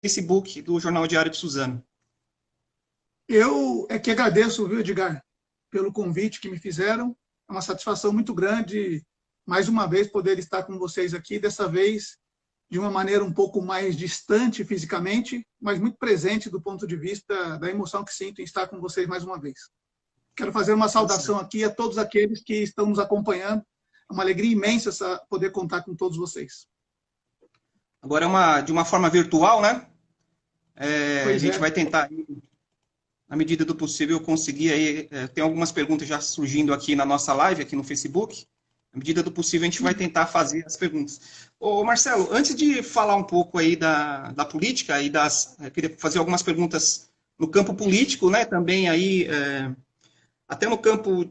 Facebook do Jornal Diário de Suzano. Eu é que agradeço, viu, Edgar, pelo convite que me fizeram. É uma satisfação muito grande, mais uma vez, poder estar com vocês aqui, dessa vez de uma maneira um pouco mais distante fisicamente, mas muito presente do ponto de vista da emoção que sinto em estar com vocês mais uma vez. Quero fazer uma saudação aqui a todos aqueles que estão nos acompanhando. É uma alegria imensa poder contar com todos vocês. Agora, de uma forma virtual, né? A gente vai tentar, na medida do possível, conseguir aí... tem algumas perguntas já surgindo aqui na nossa live, aqui no Facebook. Na medida do possível, a gente vai tentar fazer as perguntas. Ô, Marcelo, antes de falar um pouco aí da política, e eu queria fazer algumas perguntas no campo político, né? Também aí, até no campo,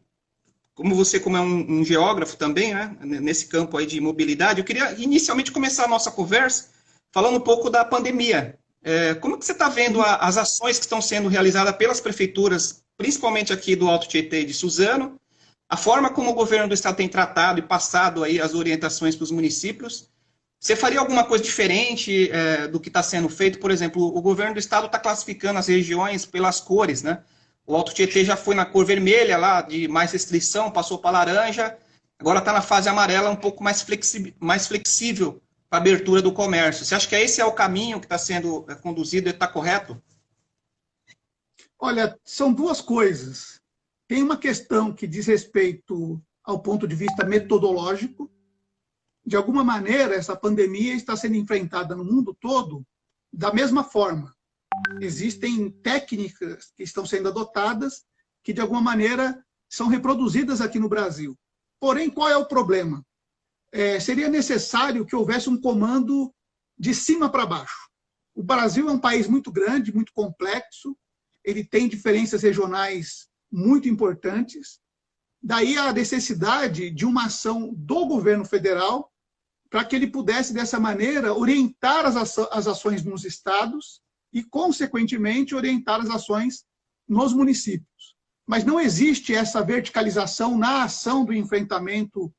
como é um geógrafo também, né? Nesse campo aí de mobilidade, eu queria inicialmente começar a nossa conversa falando um pouco da pandemia. Como que você está vendo as ações que estão sendo realizadas pelas prefeituras, principalmente aqui do Alto Tietê e de Suzano, a forma como o governo do estado tem tratado e passado aí as orientações para os municípios? Você faria alguma coisa diferente do que está sendo feito? Por exemplo, o governo do estado está classificando as regiões pelas cores, né? O Alto Tietê já foi na cor vermelha, lá de mais restrição, passou para laranja, agora está na fase amarela, um pouco mais flexível para a abertura do comércio. Você acha que esse é o caminho que está sendo conduzido e está correto? Olha, são duas coisas. Tem uma questão que diz respeito ao ponto de vista metodológico. De alguma maneira, essa pandemia está sendo enfrentada no mundo todo da mesma forma. Existem técnicas que estão sendo adotadas que, de alguma maneira, são reproduzidas aqui no Brasil. Porém, qual é o problema? Seria necessário que houvesse um comando de cima para baixo. O Brasil é um país muito grande, muito complexo, ele tem diferenças regionais muito importantes, daí a necessidade de uma ação do governo federal para que ele pudesse, dessa maneira, orientar as ações nos estados e, consequentemente, orientar as ações nos municípios. Mas não existe essa verticalização na ação do enfrentamento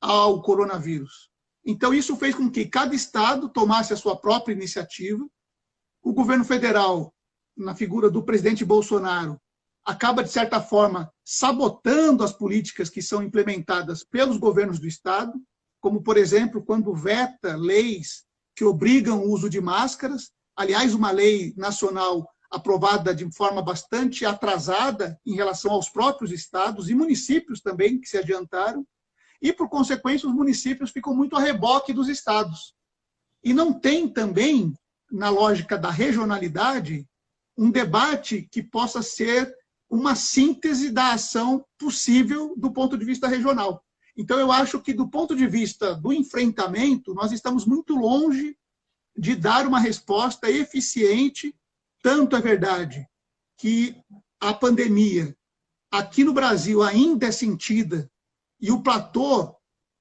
ao coronavírus. Então, isso fez com que cada estado tomasse a sua própria iniciativa. O governo federal, na figura do presidente Bolsonaro, acaba, de certa forma, sabotando as políticas que são implementadas pelos governos do estado, como, por exemplo, quando veta leis que obrigam o uso de máscaras. Aliás, uma lei nacional aprovada de forma bastante atrasada em relação aos próprios estados e municípios também, que se adiantaram. E, por consequência, os municípios ficam muito a reboque dos estados. E não tem também, na lógica da regionalidade, um debate que possa ser uma síntese da ação possível do ponto de vista regional. Então, eu acho que, do ponto de vista do enfrentamento, nós estamos muito longe de dar uma resposta eficiente. Tanto é verdade que a pandemia aqui no Brasil ainda é sentida e o platô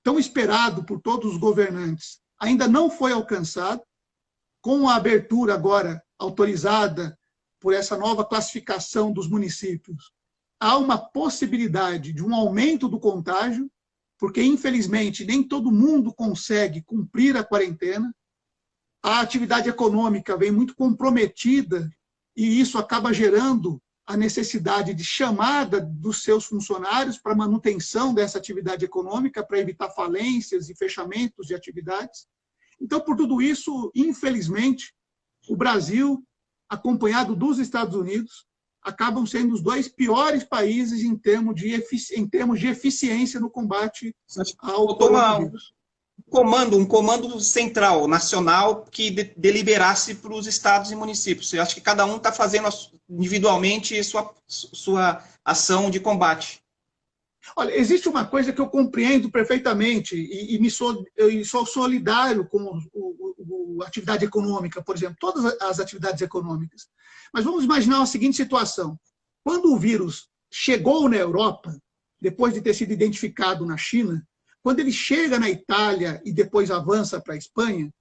tão esperado por todos os governantes ainda não foi alcançado. Com a abertura agora autorizada por essa nova classificação dos municípios, há uma possibilidade de um aumento do contágio, porque, infelizmente, nem todo mundo consegue cumprir a quarentena. A atividade econômica vem muito comprometida e isso acaba gerando a necessidade de chamada dos seus funcionários para manutenção dessa atividade econômica, para evitar falências e fechamentos de atividades. Então, por tudo isso, infelizmente, o Brasil, acompanhado dos Estados Unidos, acabam sendo os dois piores países em termos de eficiência no combate ao coronavírus. Um comando central, nacional, que deliberasse para os estados e municípios. Eu acho que cada um está fazendo individualmente sua ação de combate. Olha, existe uma coisa que eu compreendo perfeitamente e sou solidário com a atividade econômica, por exemplo, todas as atividades econômicas. Mas vamos imaginar a seguinte situação. Quando o vírus chegou na Europa, depois de ter sido identificado na China, quando ele chega na Itália e depois avança para a Espanha,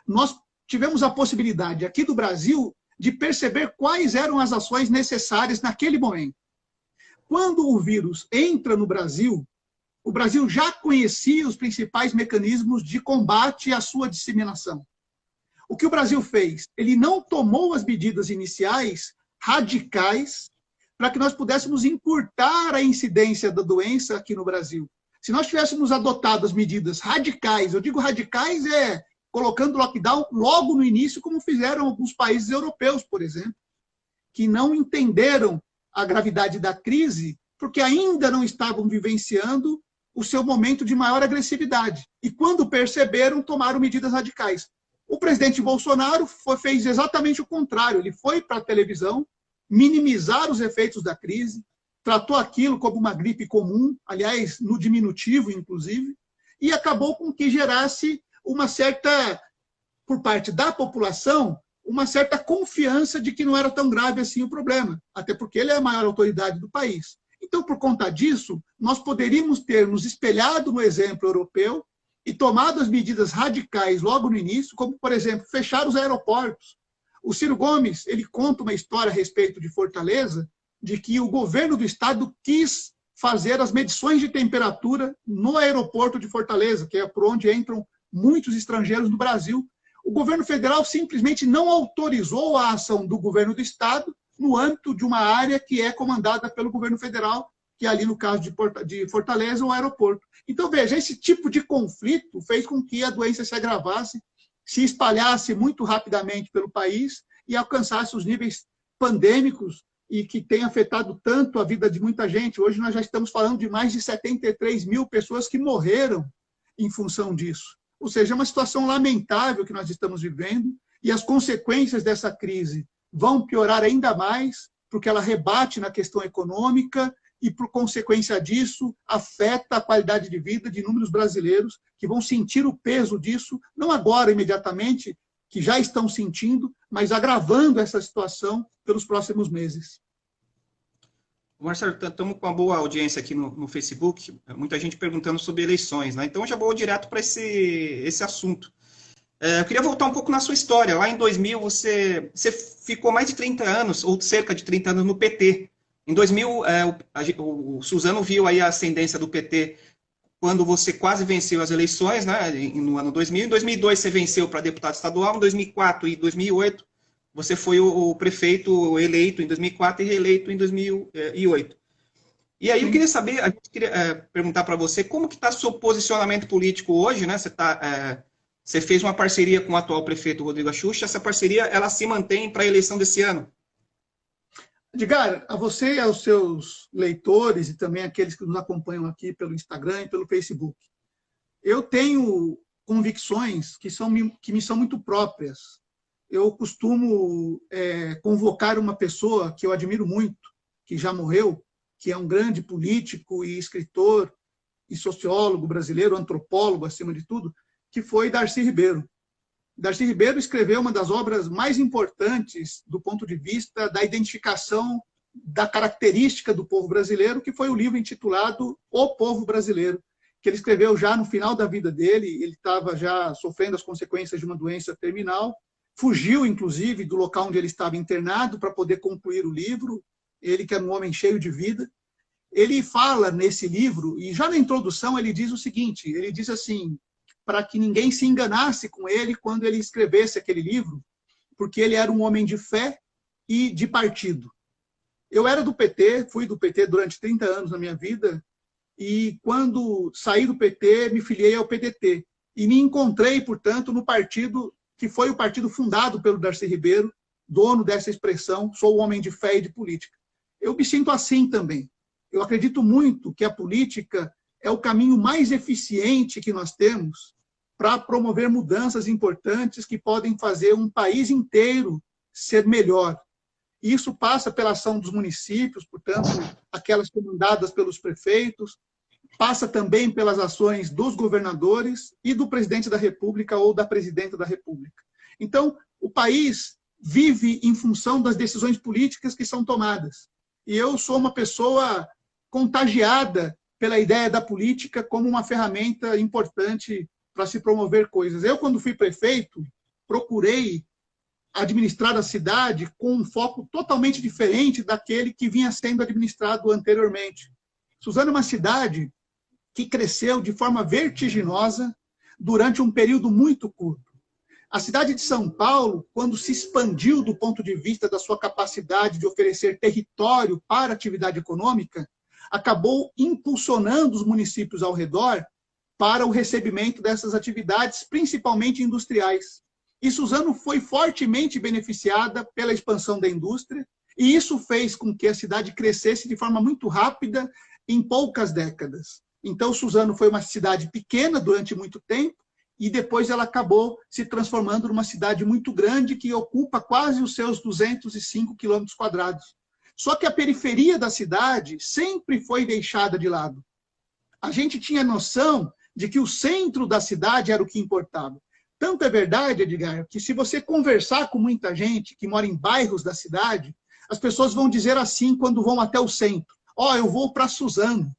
nós tivemos a possibilidade aqui do Brasil de perceber quais eram as ações necessárias naquele momento. Quando o vírus entra no Brasil, o Brasil já conhecia os principais mecanismos de combate à sua disseminação. O que o Brasil fez? Ele não tomou as medidas iniciais radicais para que nós pudéssemos encurtar a incidência da doença aqui no Brasil. Se nós tivéssemos adotado as medidas radicais, eu digo radicais colocando lockdown logo no início, como fizeram alguns países europeus, por exemplo, que não entenderam a gravidade da crise, porque ainda não estavam vivenciando o seu momento de maior agressividade. E quando perceberam, tomaram medidas radicais. O presidente Bolsonaro fez exatamente o contrário. Ele foi para a televisão minimizar os efeitos da crise, tratou aquilo como uma gripe comum, aliás, no diminutivo, inclusive, e acabou com que gerasse uma certa, por parte da população, uma certa confiança de que não era tão grave assim o problema, até porque ele é a maior autoridade do país. Então, por conta disso, nós poderíamos ter nos espelhado no exemplo europeu e tomado as medidas radicais logo no início, como, por exemplo, fechar os aeroportos. O Ciro Gomes, ele conta uma história a respeito de Fortaleza, de que o governo do estado quis fazer as medições de temperatura no aeroporto de Fortaleza, que é por onde entram muitos estrangeiros no Brasil. O governo federal simplesmente não autorizou a ação do governo do estado no âmbito de uma área que é comandada pelo governo federal, que é ali no caso de Fortaleza, o aeroporto. Então, veja, esse tipo de conflito fez com que a doença se agravasse, se espalhasse muito rapidamente pelo país e alcançasse os níveis pandêmicos e que tem afetado tanto a vida de muita gente. Hoje nós já estamos falando de mais de 73 mil pessoas que morreram em função disso. Ou seja, é uma situação lamentável que nós estamos vivendo e as consequências dessa crise vão piorar ainda mais, porque ela rebate na questão econômica e, por consequência disso, afeta a qualidade de vida de inúmeros brasileiros que vão sentir o peso disso, não agora, imediatamente, que já estão sentindo, mas agravando essa situação pelos próximos meses. Marcelo, estamos com uma boa audiência aqui no Facebook, muita gente perguntando sobre eleições, né? Então eu já vou direto para esse assunto. Eu queria voltar um pouco na sua história. Lá em 2000, você ficou mais de 30 anos, ou cerca de 30 anos, no PT. Em 2000, o Suzano viu aí a ascendência do PT quando você quase venceu as eleições, né, no ano 2000. Em 2002, você venceu para deputado estadual. Em 2004 e 2008, você foi o prefeito eleito em 2004 e reeleito em 2008. E aí eu queria saber, a gente queria perguntar para você, como que está seu posicionamento político hoje, né? Você fez uma parceria com o atual prefeito Rodrigo Axuxa. Essa parceria, ela se mantém para a eleição desse ano? Edgar, a você e aos seus leitores e também aqueles que nos acompanham aqui pelo Instagram e pelo Facebook, eu tenho convicções que me são muito próprias. Eu costumo convocar uma pessoa que eu admiro muito, que já morreu, que é um grande político e escritor e sociólogo brasileiro, antropólogo acima de tudo, que foi Darcy Ribeiro. Darcy Ribeiro escreveu uma das obras mais importantes do ponto de vista da identificação da característica do povo brasileiro, que foi o livro intitulado O Povo Brasileiro, que ele escreveu já no final da vida dele. Ele estava já sofrendo as consequências de uma doença terminal, fugiu, inclusive, do local onde ele estava internado para poder concluir o livro, ele que era um homem cheio de vida. Ele fala nesse livro, e já na introdução ele diz o seguinte, ele diz assim, para que ninguém se enganasse com ele quando ele escrevesse aquele livro, porque ele era um homem de fé e de partido. Eu era do PT, fui do PT durante 30 anos na minha vida, e quando saí do PT, me filiei ao PDT. E me encontrei, portanto, no partido que foi o partido fundado pelo Darcy Ribeiro, dono dessa expressão, sou um homem de fé e de política. Eu me sinto assim também. Eu acredito muito que a política é o caminho mais eficiente que nós temos para promover mudanças importantes que podem fazer um país inteiro ser melhor. Isso passa pela ação dos municípios, portanto, aquelas comandadas pelos prefeitos, passa também pelas ações dos governadores e do presidente da República ou da presidenta da República. Então, o país vive em função das decisões políticas que são tomadas. E eu sou uma pessoa contagiada pela ideia da política como uma ferramenta importante para se promover coisas. Eu, quando fui prefeito, procurei administrar a cidade com um foco totalmente diferente daquele que vinha sendo administrado anteriormente. Suzano é uma cidade que cresceu de forma vertiginosa durante um período muito curto. A cidade de São Paulo, quando se expandiu do ponto de vista da sua capacidade de oferecer território para atividade econômica, acabou impulsionando os municípios ao redor para o recebimento dessas atividades, principalmente industriais. E Suzano foi fortemente beneficiada pela expansão da indústria, e isso fez com que a cidade crescesse de forma muito rápida em poucas décadas. Então, Suzano foi uma cidade pequena durante muito tempo, e depois ela acabou se transformando numa cidade muito grande, que ocupa quase os seus 205 quilômetros quadrados. Só que a periferia da cidade sempre foi deixada de lado. A gente tinha noção de que o centro da cidade era o que importava. Tanto é verdade, Edgar, que se você conversar com muita gente que mora em bairros da cidade, as pessoas vão dizer assim quando vão até o centro: ó, eu vou para Suzano.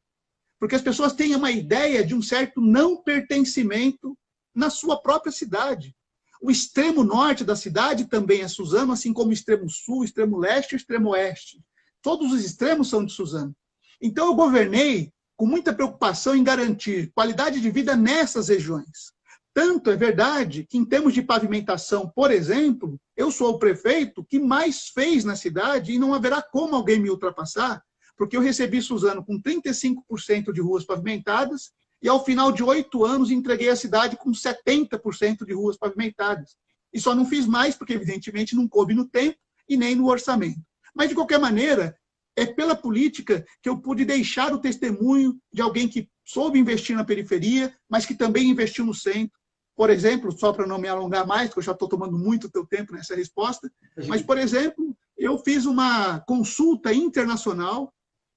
Porque as pessoas têm uma ideia de um certo não pertencimento na sua própria cidade. O extremo norte da cidade também é Suzano, assim como o extremo sul, o extremo leste e o extremo oeste. Todos os extremos são de Suzano. Então, eu governei com muita preocupação em garantir qualidade de vida nessas regiões. Tanto é verdade que, em termos de pavimentação, por exemplo, eu sou o prefeito que mais fez na cidade e não haverá como alguém me ultrapassar, porque eu recebi Suzano com 35% de ruas pavimentadas e, ao final de 8 anos, entreguei a cidade com 70% de ruas pavimentadas. E só não fiz mais porque, evidentemente, não coube no tempo e nem no orçamento. Mas, de qualquer maneira, é pela política que eu pude deixar o testemunho de alguém que soube investir na periferia, mas que também investiu no centro. Por exemplo, só para não me alongar mais, porque eu já estou tomando muito teu tempo nessa resposta, mas, por exemplo, eu fiz uma consulta internacional,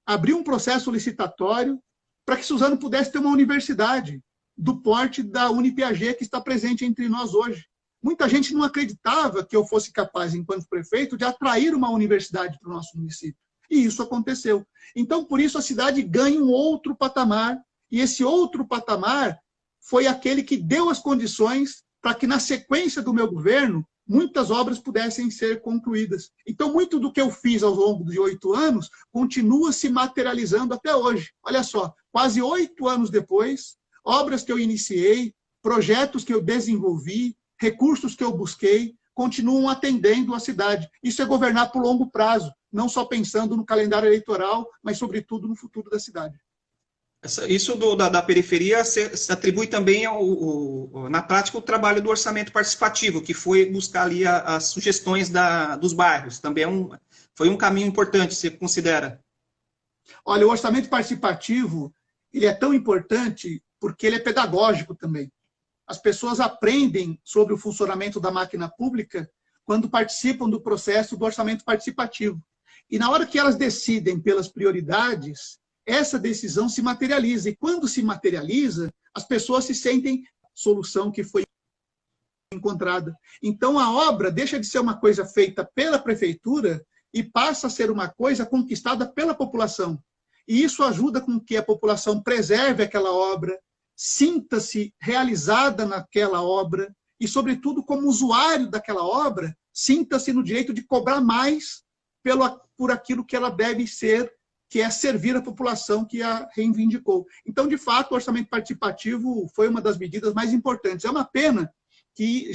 abri um processo licitatório para que Suzano pudesse ter uma universidade do porte da Unipiaget, que está presente entre nós hoje. Muita gente não acreditava que eu fosse capaz, enquanto prefeito, de atrair uma universidade para o nosso município. E isso aconteceu. Então, por isso, a cidade ganha um outro patamar, e esse outro patamar foi aquele que deu as condições para que, na sequência do meu governo, muitas obras pudessem ser concluídas. Então, muito do que eu fiz ao longo de 8 anos continua se materializando até hoje. Olha só, quase 8 anos depois, obras que eu iniciei, projetos que eu desenvolvi, recursos que eu busquei, continuam atendendo a cidade. Isso é governar por longo prazo, não só pensando no calendário eleitoral, mas, sobretudo, no futuro da cidade. Isso da periferia se atribui também, na prática, o trabalho do orçamento participativo, que foi buscar ali as sugestões dos bairros. Também foi um caminho importante, você considera? Olha, o orçamento participativo ele é tão importante porque ele é pedagógico também. As pessoas aprendem sobre o funcionamento da máquina pública quando participam do processo do orçamento participativo. E na hora que elas decidem pelas prioridades, essa decisão se materializa. E quando se materializa, as pessoas se sentem solução que foi encontrada. Então, a obra deixa de ser uma coisa feita pela prefeitura e passa a ser uma coisa conquistada pela população. E isso ajuda com que a população preserve aquela obra, sinta-se realizada naquela obra e, sobretudo, como usuário daquela obra, sinta-se no direito de cobrar mais por aquilo que ela deve ser, que é servir a população que a reivindicou. Então, de fato, o orçamento participativo foi uma das medidas mais importantes. É uma pena que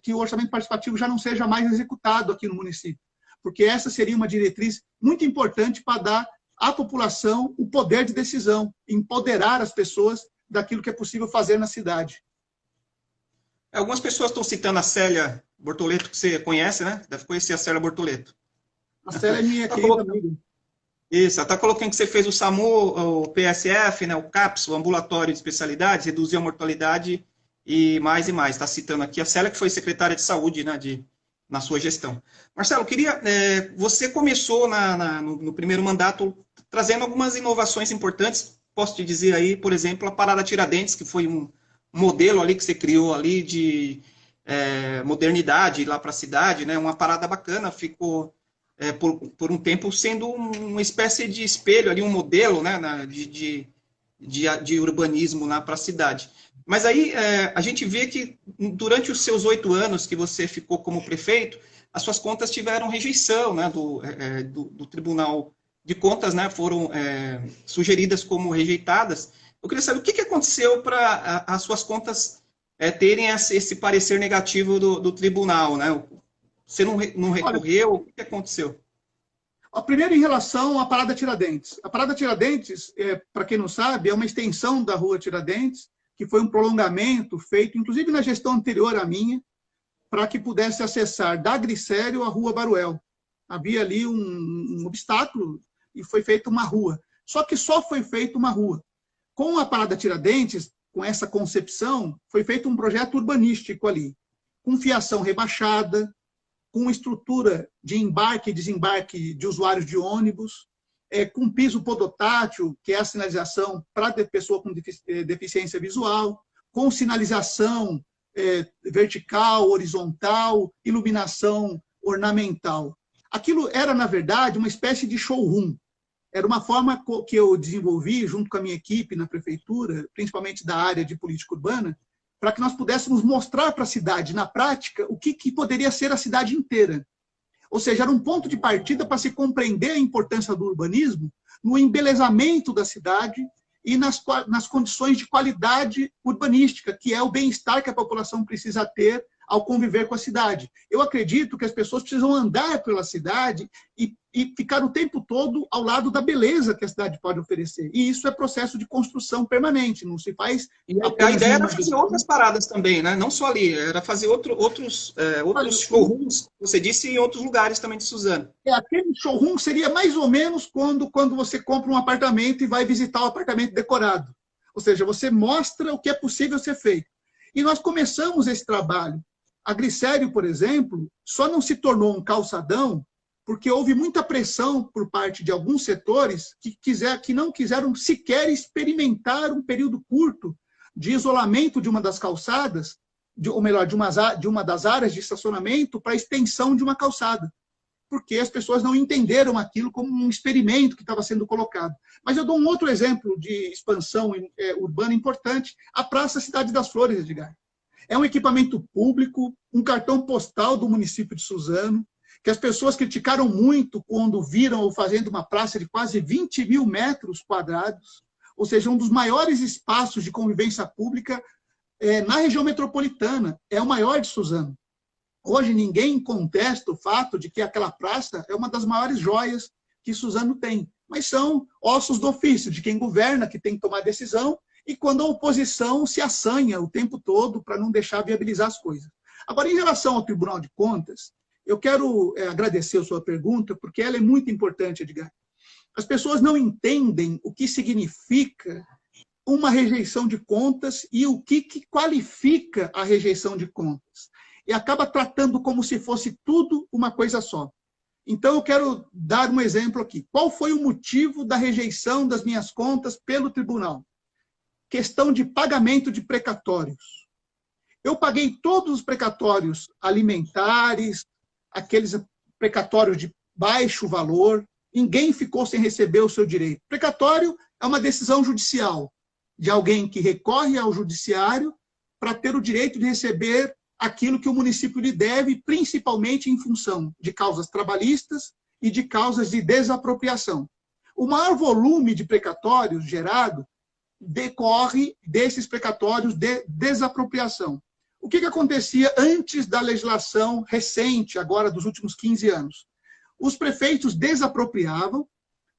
que o orçamento participativo já não seja mais executado aqui no município, porque essa seria uma diretriz muito importante para dar à população o poder de decisão, empoderar as pessoas daquilo que é possível fazer na cidade. Algumas pessoas estão citando a Célia Bortoleto, que você conhece, né? Deve conhecer a Célia Bortoleto. A Célia é minha querida amiga. Isso, ela está colocando que você fez o SAMU, o PSF, né, o CAPS, o ambulatório de especialidades, reduziu a mortalidade e mais. Está citando aqui a Célia, que foi secretária de saúde, né, na sua gestão. Marcelo, você começou no primeiro mandato trazendo algumas inovações importantes. Posso te dizer aí, por exemplo, a Parada Tiradentes, que foi um modelo ali que você criou ali de modernidade lá para a cidade, né, uma parada bacana, ficou por um tempo sendo uma espécie de espelho ali, um modelo, né, de urbanismo lá para a cidade. Mas aí a gente vê que durante os seus 8 anos que você ficou como prefeito, as suas contas tiveram rejeição, né, do Tribunal de Contas, né, foram sugeridas como rejeitadas. Eu queria saber o que aconteceu para as suas contas terem esse parecer negativo do tribunal, né? Você não recorreu? O que aconteceu? Primeiro, em relação à Parada Tiradentes. A Parada Tiradentes, para quem não sabe, é uma extensão da Rua Tiradentes, que foi um prolongamento feito, inclusive na gestão anterior à minha, para que pudesse acessar da Glicério a Rua Baruel. Havia ali um obstáculo e foi feita uma rua. Só que só foi feita uma rua. Com a Parada Tiradentes, com essa concepção, foi feito um projeto urbanístico ali, com fiação rebaixada, com estrutura de embarque e desembarque de usuários de ônibus, com piso podotátil, que é a sinalização para pessoa com deficiência visual, com sinalização vertical, horizontal, iluminação ornamental. Aquilo era, na verdade, uma espécie de showroom. Era uma forma que eu desenvolvi junto com a minha equipe na prefeitura, principalmente da área de política urbana, para que nós pudéssemos mostrar para a cidade, na prática, o que poderia ser a cidade inteira. Ou seja, era um ponto de partida para se compreender a importância do urbanismo no embelezamento da cidade e nas condições de qualidade urbanística, que é o bem-estar que a população precisa ter ao conviver com a cidade. Eu acredito que as pessoas precisam andar pela cidade e ficar o tempo todo ao lado da beleza que a cidade pode oferecer. E isso é processo de construção permanente, não se faz... E a ideia era fazer outras paradas também, né? Não só ali, era fazer outros showrooms, você disse, em outros lugares também de Suzano. Aquele showroom seria mais ou menos quando você compra um apartamento e vai visitar o apartamento decorado. Ou seja, você mostra o que é possível ser feito. E nós começamos esse trabalho. A Glicério, por exemplo, só não se tornou um calçadão porque houve muita pressão por parte de alguns setores que não quiseram sequer experimentar um período curto de isolamento de uma das calçadas, ou melhor, de uma das áreas de estacionamento para a extensão de uma calçada, porque as pessoas não entenderam aquilo como um experimento que estava sendo colocado. Mas eu dou um outro exemplo de expansão urbana importante, a Praça Cidade das Flores, Edgar. É um equipamento público, um cartão postal do município de Suzano, que as pessoas criticaram muito quando viram fazendo uma praça de quase 20 mil metros quadrados, ou seja, um dos maiores espaços de convivência pública na região metropolitana, é o maior de Suzano. Hoje ninguém contesta o fato de que aquela praça é uma das maiores joias que Suzano tem, mas são ossos do ofício de quem governa, que tem que tomar decisão, e quando a oposição se assanha o tempo todo para não deixar viabilizar as coisas. Agora, em relação ao Tribunal de Contas, eu quero agradecer a sua pergunta, porque ela é muito importante, Edgar. As pessoas não entendem o que significa uma rejeição de contas e o que qualifica a rejeição de contas. E acaba tratando como se fosse tudo uma coisa só. Então, eu quero dar um exemplo aqui. Qual foi o motivo da rejeição das minhas contas pelo tribunal? Questão de pagamento de precatórios. Eu paguei todos os precatórios alimentares, aqueles precatórios de baixo valor, ninguém ficou sem receber o seu direito. Precatório é uma decisão judicial de alguém que recorre ao judiciário para ter o direito de receber aquilo que o município lhe deve, principalmente em função de causas trabalhistas e de causas de desapropriação. O maior volume de precatórios gerado decorre desses precatórios de desapropriação. O que acontecia antes da legislação recente, agora dos últimos 15 anos? Os prefeitos desapropriavam,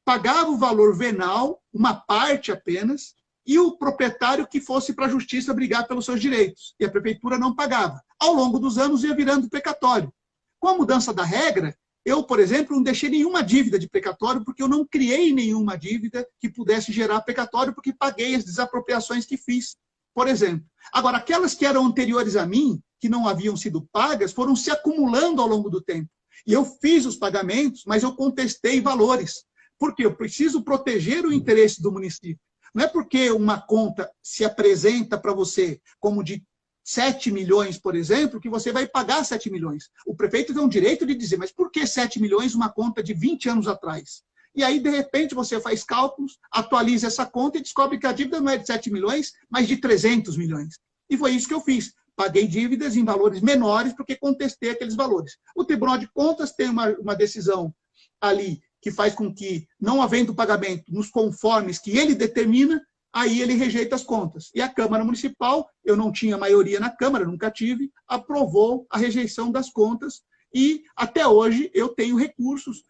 pagavam o valor venal, uma parte apenas, e o proprietário que fosse para a justiça brigar pelos seus direitos. E a prefeitura não pagava. Ao longo dos anos ia virando precatório. Com a mudança da regra, eu, por exemplo, não deixei nenhuma dívida de precatório, porque eu não criei nenhuma dívida que pudesse gerar precatório, porque paguei as desapropriações que fiz, por exemplo. Agora, aquelas que eram anteriores a mim, que não haviam sido pagas, foram se acumulando ao longo do tempo. E eu fiz os pagamentos, mas eu contestei valores. Porque eu preciso proteger o interesse do município. Não é porque uma conta se apresenta para você como de 7 milhões, por exemplo, que você vai pagar 7 milhões. O prefeito tem o direito de dizer, mas por que 7 milhões uma conta de 20 anos atrás? E aí, de repente, você faz cálculos, atualiza essa conta e descobre que a dívida não é de 7 milhões, mas de 300 milhões. E foi isso que eu fiz. Paguei dívidas em valores menores porque contestei aqueles valores. O Tribunal de Contas tem uma decisão ali que faz com que, não havendo pagamento nos conformes que ele determina, aí ele rejeita as contas. E a Câmara Municipal, eu não tinha maioria na Câmara, nunca tive, aprovou a rejeição das contas e até hoje eu tenho recursos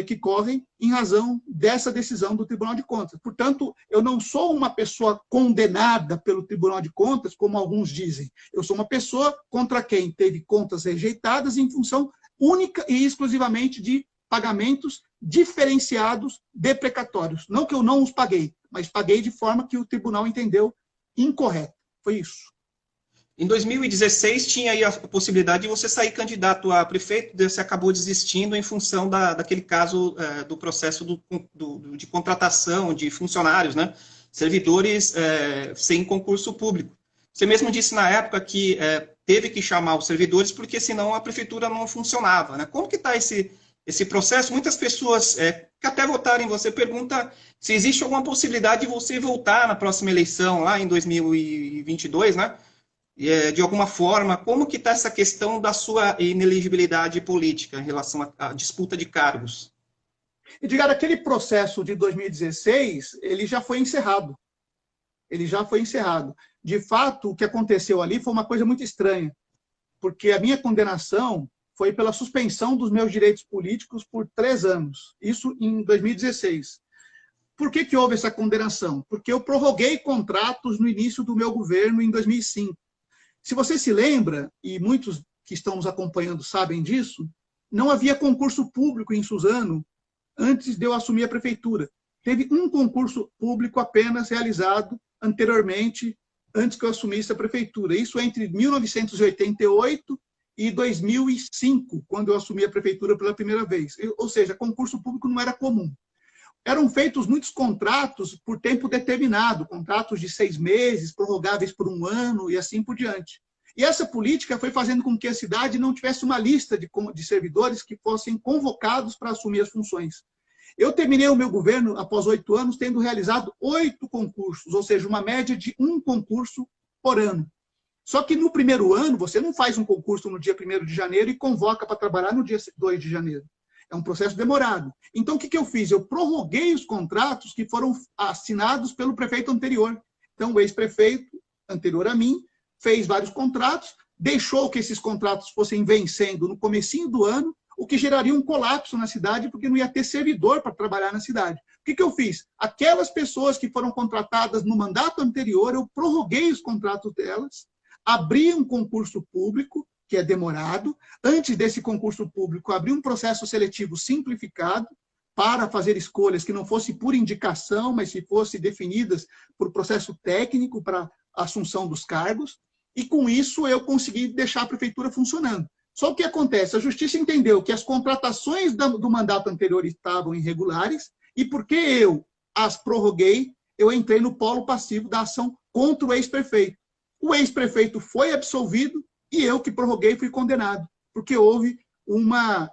que correm em razão dessa decisão do Tribunal de Contas. Portanto, eu não sou uma pessoa condenada pelo Tribunal de Contas, como alguns dizem. Eu sou uma pessoa contra quem teve contas rejeitadas em função única e exclusivamente de pagamentos diferenciados deprecatórios. Não que eu não os paguei, mas paguei de forma que o tribunal entendeu incorreta. Foi isso. Em 2016, tinha aí a possibilidade de você sair candidato a prefeito, você acabou desistindo em função daquele caso do processo de contratação de funcionários, né? Servidores sem concurso público. Você mesmo disse na época que teve que chamar os servidores porque senão a prefeitura não funcionava, né? Como que está esse processo? Muitas pessoas que até votaram em você perguntam se existe alguma possibilidade de você voltar na próxima eleição, lá em 2022, né? De alguma forma, como que está essa questão da sua inelegibilidade política em relação à disputa de cargos? Edgar, aquele processo de 2016, ele já foi encerrado. Ele já foi encerrado. De fato, o que aconteceu ali foi uma coisa muito estranha, porque a minha condenação foi pela suspensão dos meus direitos políticos por 3 anos. Isso em 2016. Por que houve essa condenação? Porque eu prorroguei contratos no início do meu governo em 2005. Se você se lembra, e muitos que estão nos acompanhando sabem disso, não havia concurso público em Suzano antes de eu assumir a prefeitura. Teve um concurso público apenas realizado anteriormente, antes que eu assumisse a prefeitura. Isso entre 1988 e 2005, quando eu assumi a prefeitura pela primeira vez. Ou seja, concurso público não era comum. Eram feitos muitos contratos por tempo determinado, contratos de 6 meses, prorrogáveis por 1 ano e assim por diante. E essa política foi fazendo com que a cidade não tivesse uma lista de servidores que fossem convocados para assumir as funções. Eu terminei o meu governo, após 8 anos, tendo realizado 8 concursos, ou seja, uma média de 1 concurso por ano. Só que no primeiro ano, você não faz um concurso no dia 1º de janeiro e convoca para trabalhar no dia 2 de janeiro. É um processo demorado. Então, o que eu fiz? Eu prorroguei os contratos que foram assinados pelo prefeito anterior. Então, o ex-prefeito, anterior a mim, fez vários contratos, deixou que esses contratos fossem vencendo no comecinho do ano, o que geraria um colapso na cidade, porque não ia ter servidor para trabalhar na cidade. O que eu fiz? Aquelas pessoas que foram contratadas no mandato anterior, eu prorroguei os contratos delas, abri um concurso público, que é demorado. Antes desse concurso público, abrir um processo seletivo simplificado para fazer escolhas que não fossem por indicação, mas se fossem definidas por processo técnico para a assunção dos cargos. E, com isso, eu consegui deixar a prefeitura funcionando. Só o que acontece? A Justiça entendeu que as contratações do mandato anterior estavam irregulares e, porque eu as prorroguei, eu entrei no polo passivo da ação contra o ex-prefeito. O ex-prefeito foi absolvido e eu, que prorroguei, fui condenado, porque houve uma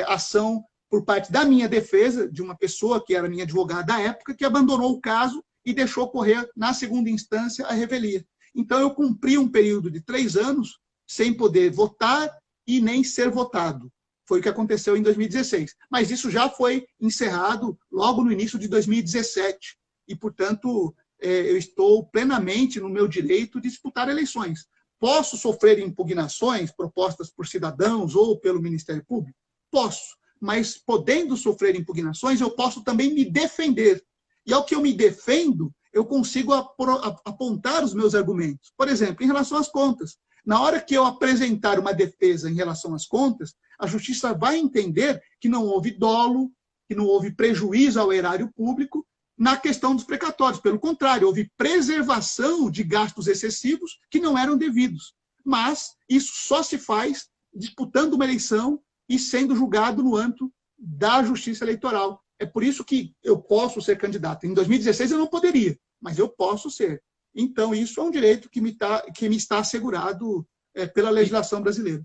ação por parte da minha defesa, de uma pessoa que era minha advogada à época, que abandonou o caso e deixou correr, na segunda instância, a revelia. Então, eu cumpri um período de 3 anos sem poder votar e nem ser votado. Foi o que aconteceu em 2016. Mas isso já foi encerrado logo no início de 2017. E, portanto, eu estou plenamente no meu direito de disputar eleições. Posso sofrer impugnações propostas por cidadãos ou pelo Ministério Público? Posso, mas podendo sofrer impugnações, eu posso também me defender. E ao que eu me defendo, eu consigo apontar os meus argumentos. Por exemplo, em relação às contas. Na hora que eu apresentar uma defesa em relação às contas, a Justiça vai entender que não houve dolo, que não houve prejuízo ao erário público, na questão dos precatórios. Pelo contrário, houve preservação de gastos excessivos que não eram devidos. Mas isso só se faz disputando uma eleição e sendo julgado no âmbito da Justiça Eleitoral. É por isso que eu posso ser candidato. Em 2016 eu não poderia, mas eu posso ser. Então, isso é um direito que me está assegurado pela legislação brasileira.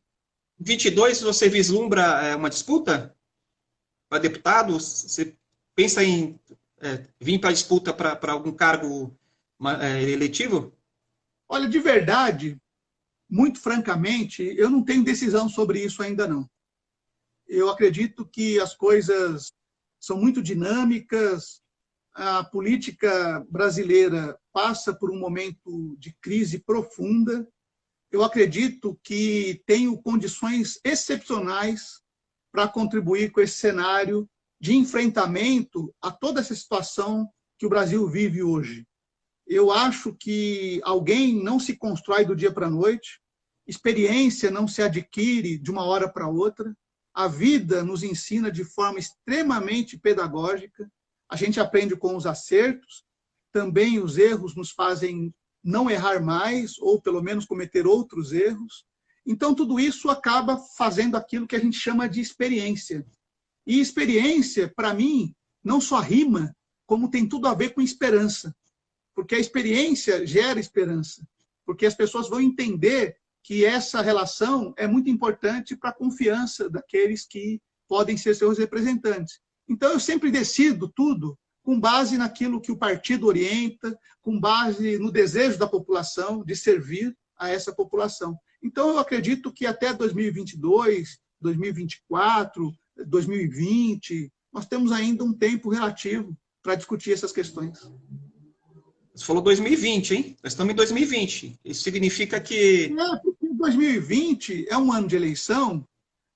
Em 22, você vislumbra uma disputa para deputado? Você pensa em vir para a disputa para algum cargo eletivo? Olha, de verdade, muito francamente, eu não tenho decisão sobre isso ainda não. Eu acredito que as coisas são muito dinâmicas, a política brasileira passa por um momento de crise profunda. Eu acredito que tenho condições excepcionais para contribuir com esse cenário de enfrentamento a toda essa situação que o Brasil vive hoje. Eu acho que alguém não se constrói do dia para a noite, experiência não se adquire de uma hora para outra, a vida nos ensina de forma extremamente pedagógica, a gente aprende com os acertos, também os erros nos fazem não errar mais, ou pelo menos cometer outros erros. Então, tudo isso acaba fazendo aquilo que a gente chama de experiência. E experiência, para mim, não só rima, como tem tudo a ver com esperança. Porque a experiência gera esperança. Porque as pessoas vão entender que essa relação é muito importante para a confiança daqueles que podem ser seus representantes. Então, eu sempre decido tudo com base naquilo que o partido orienta, com base no desejo da população de servir a essa população. Então, eu acredito que até 2022, 2024, 2020, nós temos ainda um tempo relativo para discutir essas questões. Você falou 2020, hein? Nós estamos em 2020. Isso significa que... Porque 2020 é um ano de eleição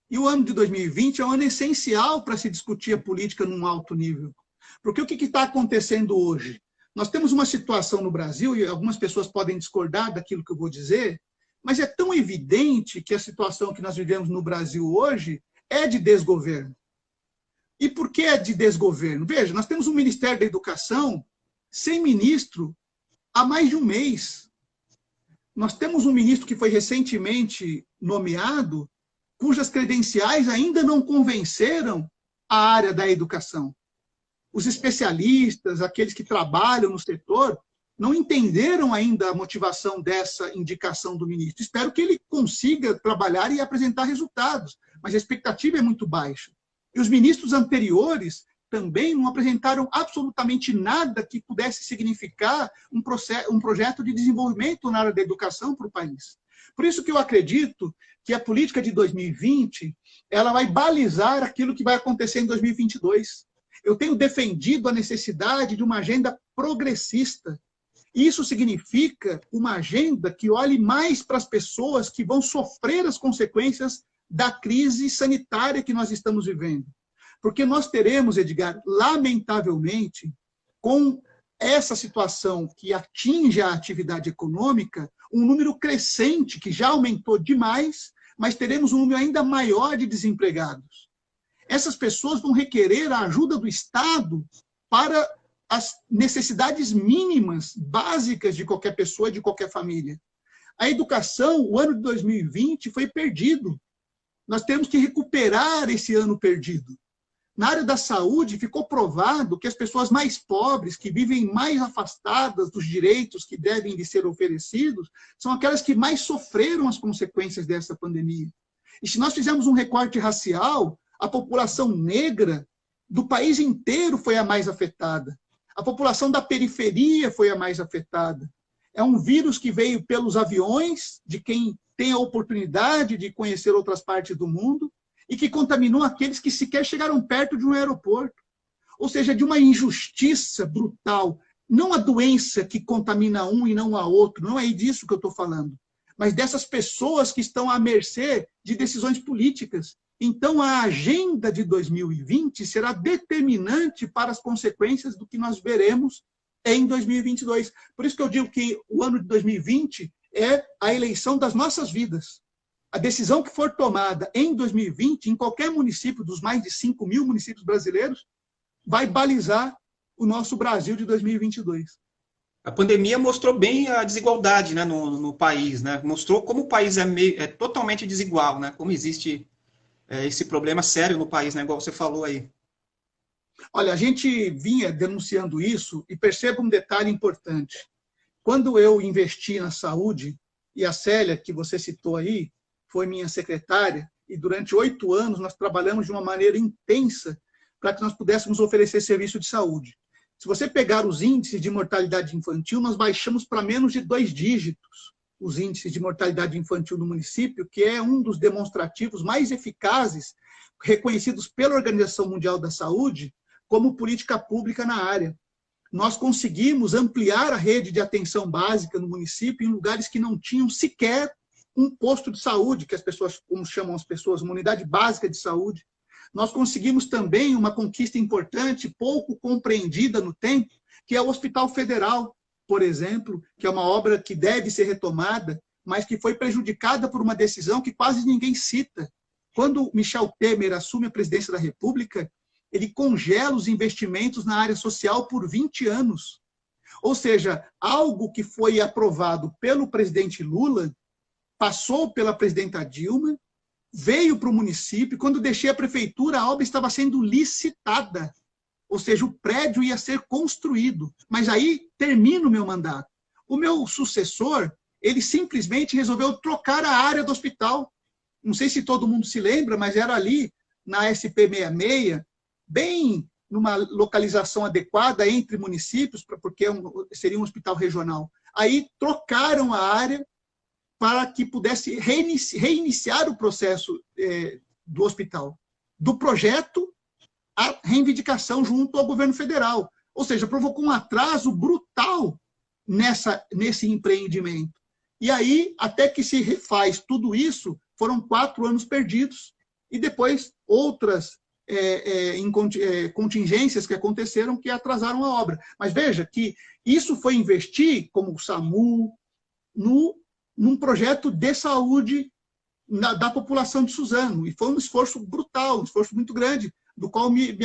e o ano de 2020 é um ano essencial para se discutir a política num alto nível. Porque o que está acontecendo hoje? Nós temos uma situação no Brasil, e algumas pessoas podem discordar daquilo que eu vou dizer, mas é tão evidente que a situação que nós vivemos no Brasil hoje é de desgoverno. E por que é de desgoverno? Veja, nós temos um Ministério da Educação sem ministro há mais de um mês. Nós temos um ministro que foi recentemente nomeado, cujas credenciais ainda não convenceram a área da educação. Os especialistas, aqueles que trabalham no setor, não entenderam ainda a motivação dessa indicação do ministro. Espero que ele consiga trabalhar e apresentar resultados, mas a expectativa é muito baixa. E os ministros anteriores também não apresentaram absolutamente nada que pudesse significar um projeto de desenvolvimento na área da educação para o país. Por isso que eu acredito que a política de 2020 ela vai balizar aquilo que vai acontecer em 2022. Eu tenho defendido a necessidade de uma agenda progressista. Isso significa uma agenda que olhe mais para as pessoas que vão sofrer as consequências da crise sanitária que nós estamos vivendo. Porque nós teremos, Edgar, lamentavelmente, com essa situação que atinge a atividade econômica, um número crescente, que já aumentou demais, mas teremos um número ainda maior de desempregados. Essas pessoas vão requerer a ajuda do Estado para as necessidades mínimas, básicas de qualquer pessoa, de qualquer família. A educação, o ano de 2020 foi perdido. Nós temos que recuperar esse ano perdido. Na área da saúde, ficou provado que as pessoas mais pobres, que vivem mais afastadas dos direitos que devem lhes ser oferecidos, são aquelas que mais sofreram as consequências dessa pandemia. E se nós fizermos um recorte racial, a população negra do país inteiro foi a mais afetada. A população da periferia foi a mais afetada. É um vírus que veio pelos aviões de quem tem a oportunidade de conhecer outras partes do mundo e que contaminou aqueles que sequer chegaram perto de um aeroporto. Ou seja, de uma injustiça brutal. Não a doença que contamina um e não a outro, não é disso que eu estou falando, mas dessas pessoas que estão à mercê de decisões políticas. Então, a agenda de 2020 será determinante para as consequências do que nós veremos em 2022. Por isso que eu digo que o ano de 2020 é a eleição das nossas vidas. A decisão que for tomada em 2020, em qualquer município dos mais de 5 mil municípios brasileiros, vai balizar o nosso Brasil de 2022. A pandemia mostrou bem a desigualdade, né, no país, né? Mostrou como o país é totalmente desigual, né? Como existe esse problema sério no país, né? Igual você falou aí. Olha, a gente vinha denunciando isso e perceba um detalhe importante. Quando eu investi na saúde, e a Célia, que você citou aí, foi minha secretária, e durante 8 anos nós trabalhamos de uma maneira intensa para que nós pudéssemos oferecer serviço de saúde. Se você pegar os índices de mortalidade infantil, nós baixamos para menos de 2 dígitos os índices de mortalidade infantil no município, que é um dos demonstrativos mais eficazes, reconhecidos pela Organização Mundial da Saúde, como política pública na área. nós conseguimos ampliar a rede de atenção básica no município em lugares que não tinham sequer um posto de saúde, que as pessoas, como chamam as pessoas, uma unidade básica de saúde. Nós conseguimos também uma conquista importante, pouco compreendida no tempo, que é o Hospital Federal, por exemplo, que é uma obra que deve ser retomada, mas que foi prejudicada por uma decisão que quase ninguém cita. Quando Michel Temer assume a presidência da República, ele congela os investimentos na área social por 20 anos. Ou seja, algo que foi aprovado pelo presidente Lula, passou pela presidenta Dilma, veio para o município, quando deixei a prefeitura, a obra estava sendo licitada. Ou seja, o prédio ia ser construído. Mas aí termina o meu mandato. O meu sucessor, ele simplesmente resolveu trocar a área do hospital. Não sei se todo mundo se lembra, mas era ali, na SP66, bem numa localização adequada entre municípios, porque seria um hospital regional. Aí trocaram a área para que pudesse reiniciar o processo do hospital, do projeto à reivindicação junto ao governo federal. Ou seja, provocou um atraso brutal nesse empreendimento. E aí, até que se refaz tudo isso, foram 4 anos perdidos, e depois outras contingências que aconteceram que atrasaram a obra. Mas veja que isso foi investir, como o SAMU, num projeto de saúde da população de Suzano. E foi um esforço brutal, um esforço muito grande, do qual me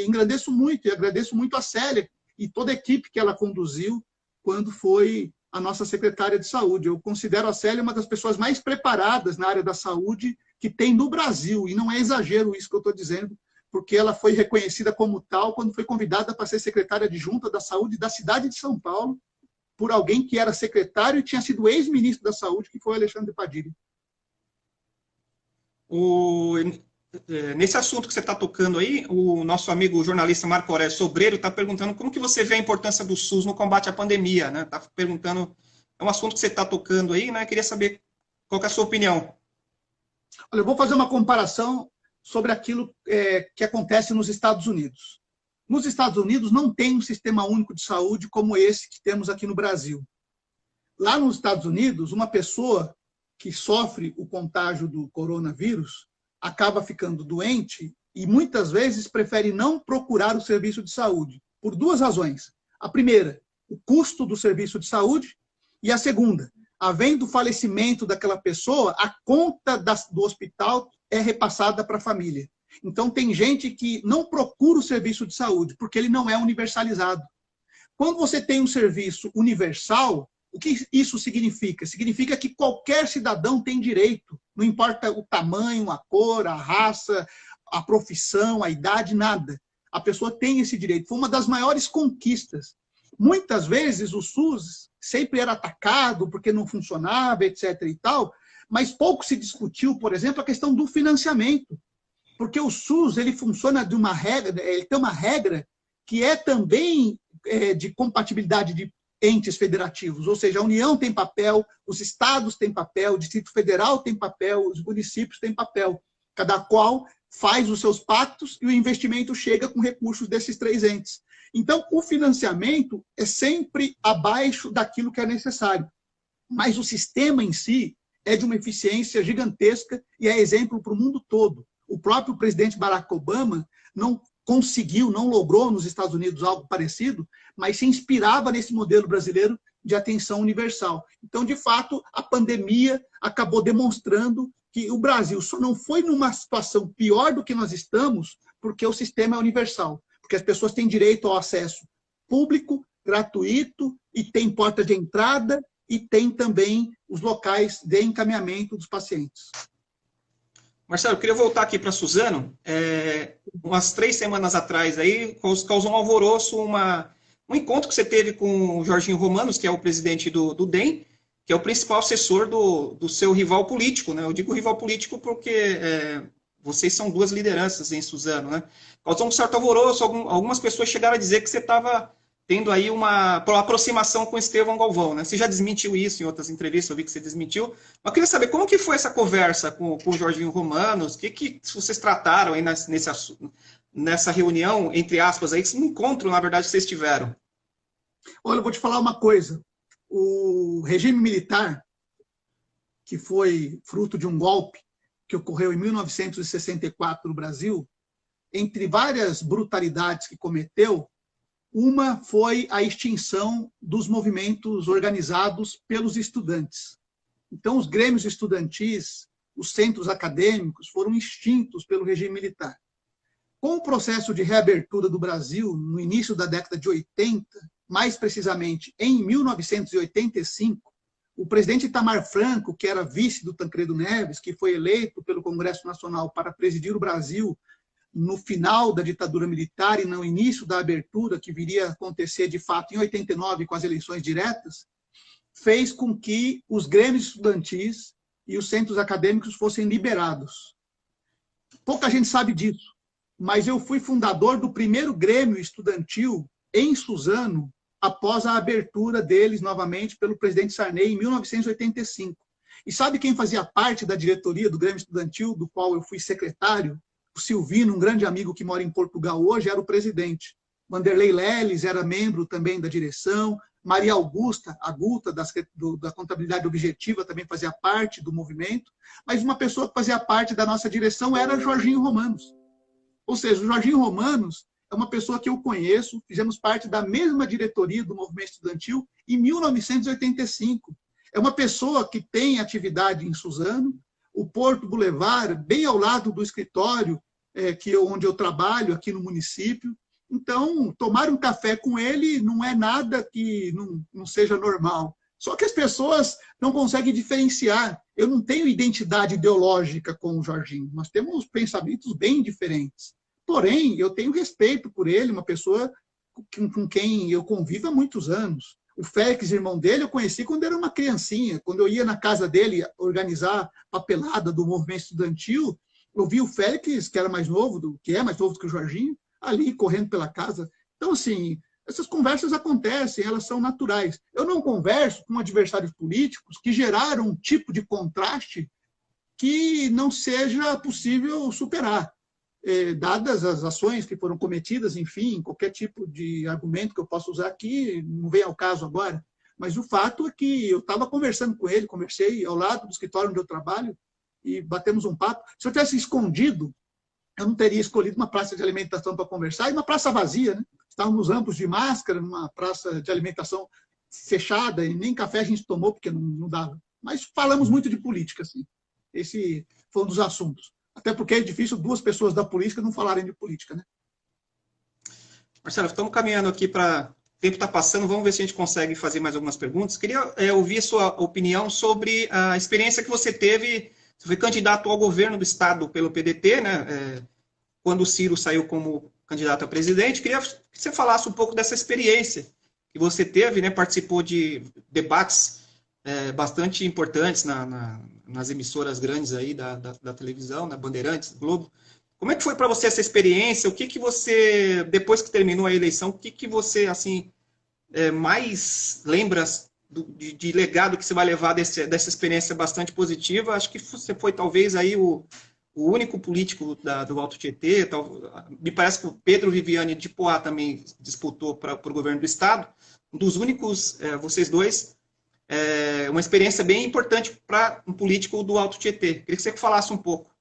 engrandeço muito, e agradeço muito a Célia e toda a equipe que ela conduziu quando foi a nossa secretária de saúde. Eu considero a Célia uma das pessoas mais preparadas na área da saúde que tem no Brasil, e não é exagero isso que eu estou dizendo, porque ela foi reconhecida como tal quando foi convidada para ser secretária adjunta da saúde da cidade de São Paulo, por alguém que era secretário e tinha sido ex-ministro da saúde, que foi Alexandre Padilha. Nesse assunto que você está tocando aí, o nosso amigo jornalista Marco Aurélio Sobreiro está perguntando como que você vê a importância do SUS no combate à pandemia, né? Está perguntando, é um assunto que você está tocando aí, né? Queria saber qual que é a sua opinião. Olha, eu vou fazer uma comparação sobre aquilo que acontece nos Estados Unidos. Nos Estados Unidos não tem um sistema único de saúde como esse que temos aqui no Brasil. Lá nos Estados Unidos, uma pessoa que sofre o contágio do coronavírus acaba ficando doente e muitas vezes prefere não procurar o serviço de saúde, por 2 razões. A primeira, o custo do serviço de saúde, e a segunda, havendo o falecimento daquela pessoa, a conta do hospital é repassada para a família. Então, tem gente que não procura o serviço de saúde, porque ele não é universalizado. Quando você tem um serviço universal, o que isso significa? Significa que qualquer cidadão tem direito, não importa o tamanho, a cor, a raça, a profissão, a idade, nada. A pessoa tem esse direito. Foi uma das maiores conquistas. Muitas vezes o SUS sempre era atacado porque não funcionava, etc. e tal, mas pouco se discutiu, por exemplo, a questão do financiamento. Porque o SUS ele funciona de uma regra, ele tem uma regra que é também de compatibilidade de entes federativos, ou seja, a União tem papel, os estados têm papel, o Distrito Federal tem papel, os municípios têm papel. Cada qual faz os seus pactos e o investimento chega com recursos desses 3 entes. Então, o financiamento é sempre abaixo daquilo que é necessário. Mas o sistema em si é de uma eficiência gigantesca e é exemplo para o mundo todo. O próprio presidente Barack Obama não conseguiu, não logrou nos Estados Unidos algo parecido, mas se inspirava nesse modelo brasileiro de atenção universal. Então, de fato, a pandemia acabou demonstrando que o Brasil só não foi numa situação pior do que nós estamos porque o sistema é universal, porque as pessoas têm direito ao acesso público, gratuito, e tem porta de entrada, e tem também os locais de encaminhamento dos pacientes. Marcelo, eu queria voltar aqui para Suzano. Umas 3 semanas atrás, aí, causou um alvoroço, um encontro que você teve com o Jorginho Romanos, que é o presidente do DEM, que é o principal assessor do seu rival político, né? Eu digo rival político porque vocês são 2 lideranças em Suzano, né? Causou um certo alvoroço, algumas pessoas chegaram a dizer que você estava tendo aí uma aproximação com o Estevão Galvão, né? Você já desmentiu isso em outras entrevistas, eu vi que você desmentiu. Mas eu queria saber como que foi essa conversa com o Jorginho Romanos, o que vocês trataram aí nessa reunião, entre aspas, aí, esse encontro, na verdade, que vocês tiveram? Olha, eu vou te falar uma coisa. O regime militar, que foi fruto de um golpe que ocorreu em 1964 no Brasil, entre várias brutalidades que cometeu, uma foi a extinção dos movimentos organizados pelos estudantes. Então, os grêmios estudantis, os centros acadêmicos, foram extintos pelo regime militar. Com o processo de reabertura do Brasil, no início da década de 80, mais precisamente em 1985, o presidente Itamar Franco, que era vice do Tancredo Neves, que foi eleito pelo Congresso Nacional para presidir o Brasil no final da ditadura militar e no início da abertura, que viria a acontecer de fato em 89 com as eleições diretas, fez com que os grêmios estudantis e os centros acadêmicos fossem liberados. Pouca gente sabe disso, mas eu fui fundador do primeiro grêmio estudantil em Suzano, após a abertura deles novamente pelo presidente Sarney em 1985. E sabe quem fazia parte da diretoria do grêmio estudantil, do qual eu fui secretário? O Silvino, um grande amigo que mora em Portugal hoje, era o presidente. Vanderlei Leles era membro também da direção. Maria Augusta, a Guta, da contabilidade objetiva, também fazia parte do movimento. Mas uma pessoa que fazia parte da nossa direção era Jorginho Romanos. Ou seja, o Jorginho Romanos é uma pessoa que eu conheço, fizemos parte da mesma diretoria do movimento estudantil em 1985. É uma pessoa que tem atividade em Suzano, o Porto Boulevard, bem ao lado do escritório onde eu trabalho, aqui no município. Então, tomar um café com ele não é nada que não seja normal. Só que as pessoas não conseguem diferenciar. Eu não tenho identidade ideológica com o Jorginho. Nós temos pensamentos bem diferentes. Porém, eu tenho respeito por ele, uma pessoa com quem eu convivo há muitos anos. O Félix, irmão dele, eu conheci quando era uma criancinha. Quando eu ia na casa dele organizar papelada do movimento estudantil, eu vi o Félix, que é mais novo do que o Jorginho, ali correndo pela casa. Então, assim, essas conversas acontecem, elas são naturais. Eu não converso com adversários políticos que geraram um tipo de contraste que não seja possível superar. Dadas as ações que foram cometidas, enfim, qualquer tipo de argumento que eu possa usar aqui, não vem ao caso agora, mas o fato é que eu estava conversando com ele, conversei ao lado do escritório onde eu trabalho e batemos um papo. Se eu tivesse escondido, eu não teria escolhido uma praça de alimentação para conversar e uma praça vazia, né? Estávamos ambos de máscara, numa praça de alimentação fechada e nem café a gente tomou porque não dava. Mas falamos muito de política, assim. Esse foi um dos assuntos. Até porque é difícil duas pessoas da política não falarem de política, né? Marcelo, estamos caminhando aqui para... O tempo está passando, vamos ver se a gente consegue fazer mais algumas perguntas. Queria ouvir a sua opinião sobre a experiência que você teve. Você foi candidato ao governo do Estado pelo PDT, né? Quando o Ciro saiu como candidato a presidente. Queria que você falasse um pouco dessa experiência que você teve, né? Participou de debates bastante importantes nas emissoras grandes aí da televisão, na Bandeirantes, Globo. Como é que foi para você essa experiência? O que você, depois que terminou a eleição, o que você assim mais lembra de legado que você vai levar dessa experiência bastante positiva? Acho que você foi talvez aí o único político do Alto Tietê. Me parece que o Pedro Viviane de Poá também disputou para o governo do Estado. Um dos únicos, vocês dois, uma experiência bem importante para um político do Alto Tietê. Queria que você falasse um pouco.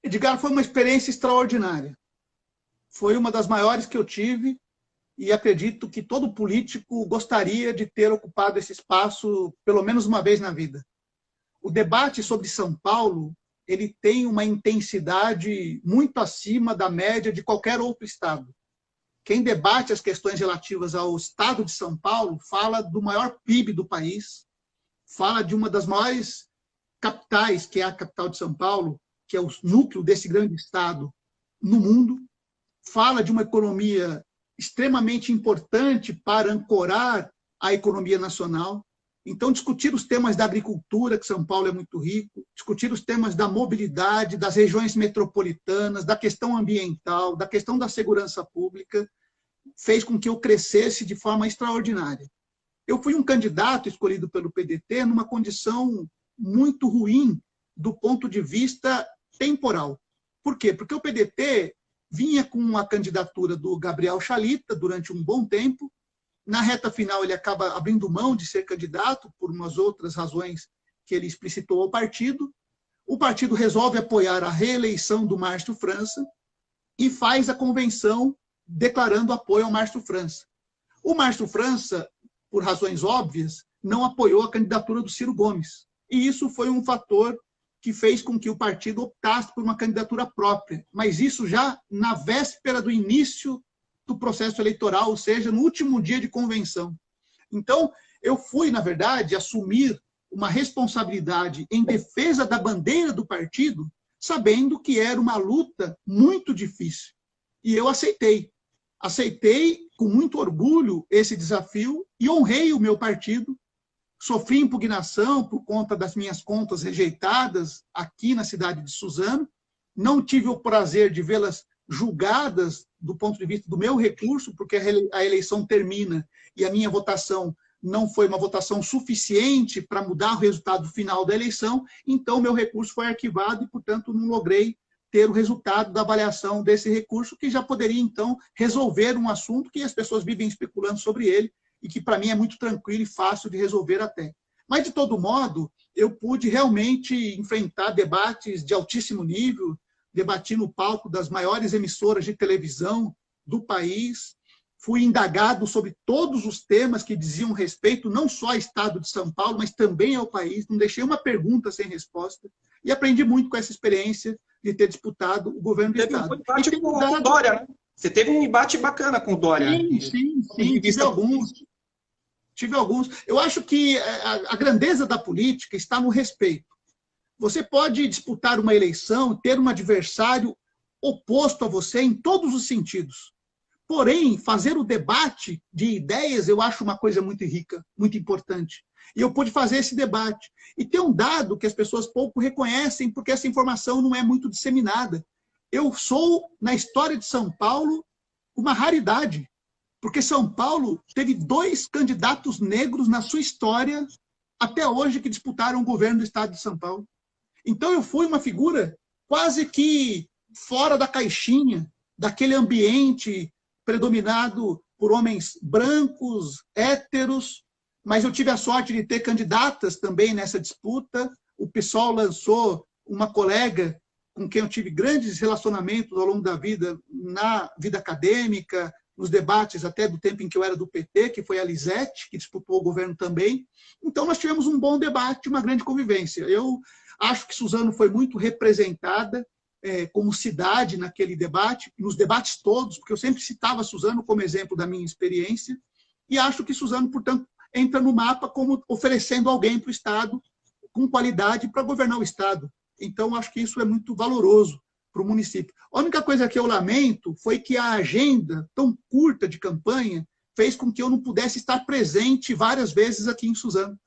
Edgar, foi uma experiência extraordinária. Foi uma das maiores que eu tive e acredito que todo político gostaria de ter ocupado esse espaço pelo menos uma vez na vida. O debate sobre São Paulo, ele tem uma intensidade muito acima da média de qualquer outro estado. Quem debate as questões relativas ao estado de São Paulo fala do maior PIB do país, fala de uma das maiores capitais, que é a capital de São Paulo, que é o núcleo desse grande estado no mundo, fala de uma economia extremamente importante para ancorar a economia nacional. Então, discutir os temas da agricultura, que São Paulo é muito rico, discutir os temas da mobilidade, das regiões metropolitanas, da questão ambiental, da questão da segurança pública, fez com que eu crescesse de forma extraordinária. Eu fui um candidato escolhido pelo PDT numa condição muito ruim do ponto de vista temporal. Por quê? Porque o PDT vinha com a candidatura do Gabriel Chalita durante um bom tempo, Na reta final, ele acaba abrindo mão de ser candidato por umas outras razões que ele explicitou ao partido. O partido resolve apoiar a reeleição do Márcio França e faz a convenção declarando apoio ao Márcio França. O Márcio França, por razões óbvias, não apoiou a candidatura do Ciro Gomes. E isso foi um fator que fez com que o partido optasse por uma candidatura própria. Mas isso já na véspera do início do processo eleitoral, ou seja, no último dia de convenção. Então, eu fui, na verdade, assumir uma responsabilidade em defesa da bandeira do partido, sabendo que era uma luta muito difícil. E eu aceitei. Aceitei com muito orgulho esse desafio e honrei o meu partido. Sofri impugnação por conta das minhas contas rejeitadas aqui na cidade de Suzano. Não tive o prazer de vê-las julgadas do ponto de vista do meu recurso, porque a eleição termina e a minha votação não foi uma votação suficiente para mudar o resultado final da eleição, então meu recurso foi arquivado e, portanto, não logrei ter o resultado da avaliação desse recurso, que já poderia, então, resolver um assunto que as pessoas vivem especulando sobre ele e que, para mim, é muito tranquilo e fácil de resolver até. Mas, de todo modo, eu pude realmente enfrentar debates de altíssimo nível, debati no palco das maiores emissoras de televisão do país, fui indagado sobre todos os temas que diziam respeito não só ao Estado de São Paulo, mas também ao país, não deixei uma pergunta sem resposta, e aprendi muito com essa experiência de ter disputado o governo do Estado. Teve um embate com o Dória, né? Você teve um embate bacana com o Dória. Sim, tive alguns. Eu acho que a grandeza da política está no respeito. Você pode disputar uma eleição, ter um adversário oposto a você em todos os sentidos. Porém, fazer o debate de ideias eu acho uma coisa muito rica, muito importante. E eu pude fazer esse debate. E tem um dado que as pessoas pouco reconhecem, porque essa informação não é muito disseminada. Eu sou, na história de São Paulo, uma raridade. Porque São Paulo teve 2 candidatos negros na sua história, até hoje, que disputaram o governo do Estado de São Paulo. Então, eu fui uma figura quase que fora da caixinha, daquele ambiente predominado por homens brancos, héteros, mas eu tive a sorte de ter candidatas também nessa disputa. O PSOL lançou uma colega com quem eu tive grandes relacionamentos ao longo da vida, na vida acadêmica, nos debates até do tempo em que eu era do PT, que foi a Lisete, que disputou o governo também. Então, nós tivemos um bom debate, uma grande convivência. Eu acho que Suzano foi muito representada como cidade naquele debate, nos debates todos, porque eu sempre citava Suzano como exemplo da minha experiência, e acho que Suzano, portanto, entra no mapa como oferecendo alguém para o Estado com qualidade para governar o Estado. Então, acho que isso é muito valoroso para o município. A única coisa que eu lamento foi que a agenda tão curta de campanha fez com que eu não pudesse estar presente várias vezes aqui em Suzano,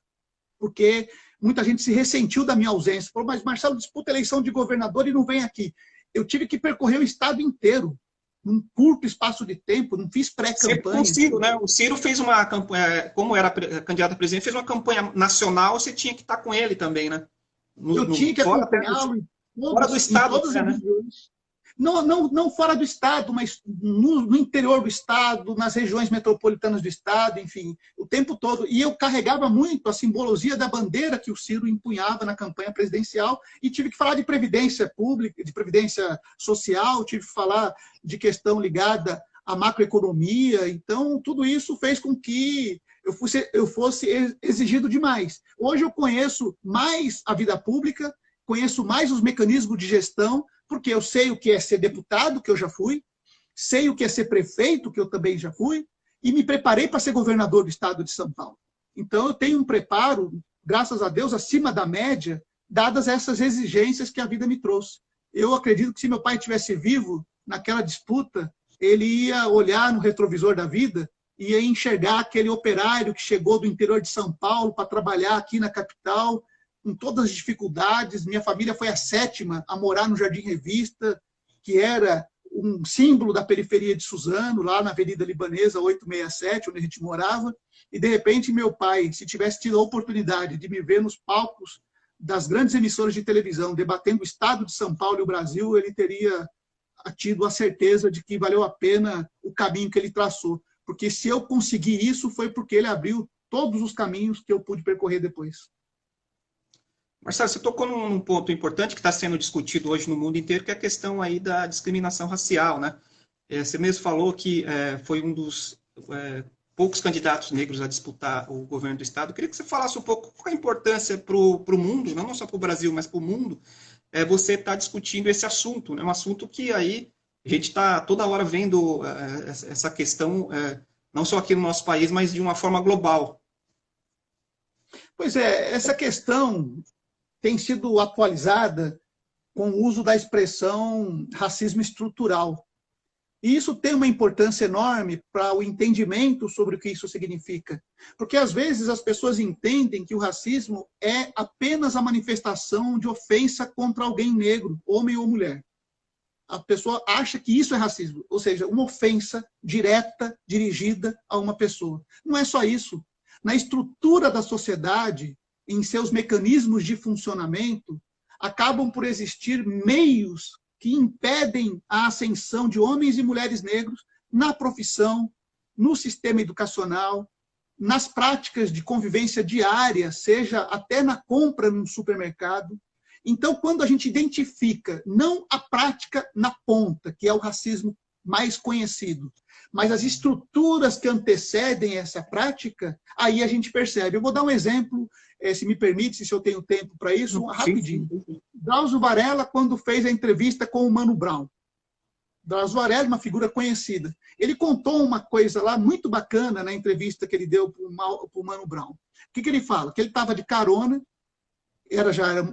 porque muita gente se ressentiu da minha ausência. Falou, mas Marcelo disputa a eleição de governador e não vem aqui. Eu tive que percorrer o Estado inteiro, num curto espaço de tempo, não fiz pré-campanha. O Ciro, né? O Ciro fez uma campanha, como era candidato a presidente, fez uma campanha nacional, você tinha que estar com ele também, né? Eu tinha que acompanhá-lo fora do Estado, né? Não fora do Estado, mas no interior do Estado, nas regiões metropolitanas do Estado, enfim, o tempo todo. E eu carregava muito a simbologia da bandeira que o Ciro empunhava na campanha presidencial e tive que falar de previdência pública, de previdência social, tive que falar de questão ligada à macroeconomia. Então, tudo isso fez com que eu fosse exigido demais. Hoje eu conheço mais a vida pública, conheço mais os mecanismos de gestão, porque eu sei o que é ser deputado, que eu já fui, sei o que é ser prefeito, que eu também já fui, e me preparei para ser governador do Estado de São Paulo. Então, eu tenho um preparo, graças a Deus, acima da média, dadas essas exigências que a vida me trouxe. Eu acredito que se meu pai estivesse vivo naquela disputa, ele ia olhar no retrovisor da vida e ia enxergar aquele operário que chegou do interior de São Paulo para trabalhar aqui na capital, com todas as dificuldades. Minha família foi a 7ª a morar no Jardim Revista, que era um símbolo da periferia de Suzano, lá na Avenida Libanesa 867, onde a gente morava. E, de repente, meu pai, se tivesse tido a oportunidade de me ver nos palcos das grandes emissoras de televisão, debatendo o Estado de São Paulo e o Brasil, ele teria tido a certeza de que valeu a pena o caminho que ele traçou. porque se eu consegui isso, foi porque ele abriu todos os caminhos que eu pude percorrer depois. Marcelo, você tocou num ponto importante que está sendo discutido hoje no mundo inteiro, que é a questão aí da discriminação racial, né? Você mesmo falou que foi um dos poucos candidatos negros a disputar o governo do Estado. Eu queria que você falasse um pouco qual a importância para o mundo, não só para o Brasil, mas para o mundo, você está discutindo esse assunto, né? Um assunto que aí a gente está toda hora vendo essa questão, não só aqui no nosso país, mas de uma forma global. Pois é, essa questão tem sido atualizada com o uso da expressão racismo estrutural. E isso tem uma importância enorme para o entendimento sobre o que isso significa. Porque, às vezes, as pessoas entendem que o racismo é apenas a manifestação de ofensa contra alguém negro, homem ou mulher. A pessoa acha que isso é racismo, ou seja, uma ofensa direta, dirigida a uma pessoa. Não é só isso. Na estrutura da sociedade, em seus mecanismos de funcionamento, acabam por existir meios que impedem a ascensão de homens e mulheres negros na profissão, no sistema educacional, nas práticas de convivência diária, seja até na compra num supermercado. Então, quando a gente identifica não a prática na ponta, que é o racismo mais conhecido, mas as estruturas que antecedem essa prática, aí a gente percebe. Eu vou dar um exemplo, se me permite, se eu tenho tempo para isso, rapidinho. Drauzio Varela, quando fez a entrevista com o Mano Brown. Drauzio Varela, uma figura conhecida. Ele contou uma coisa lá muito bacana na entrevista que ele deu para o Mano Brown. O que ele fala? Que ele estava de carona,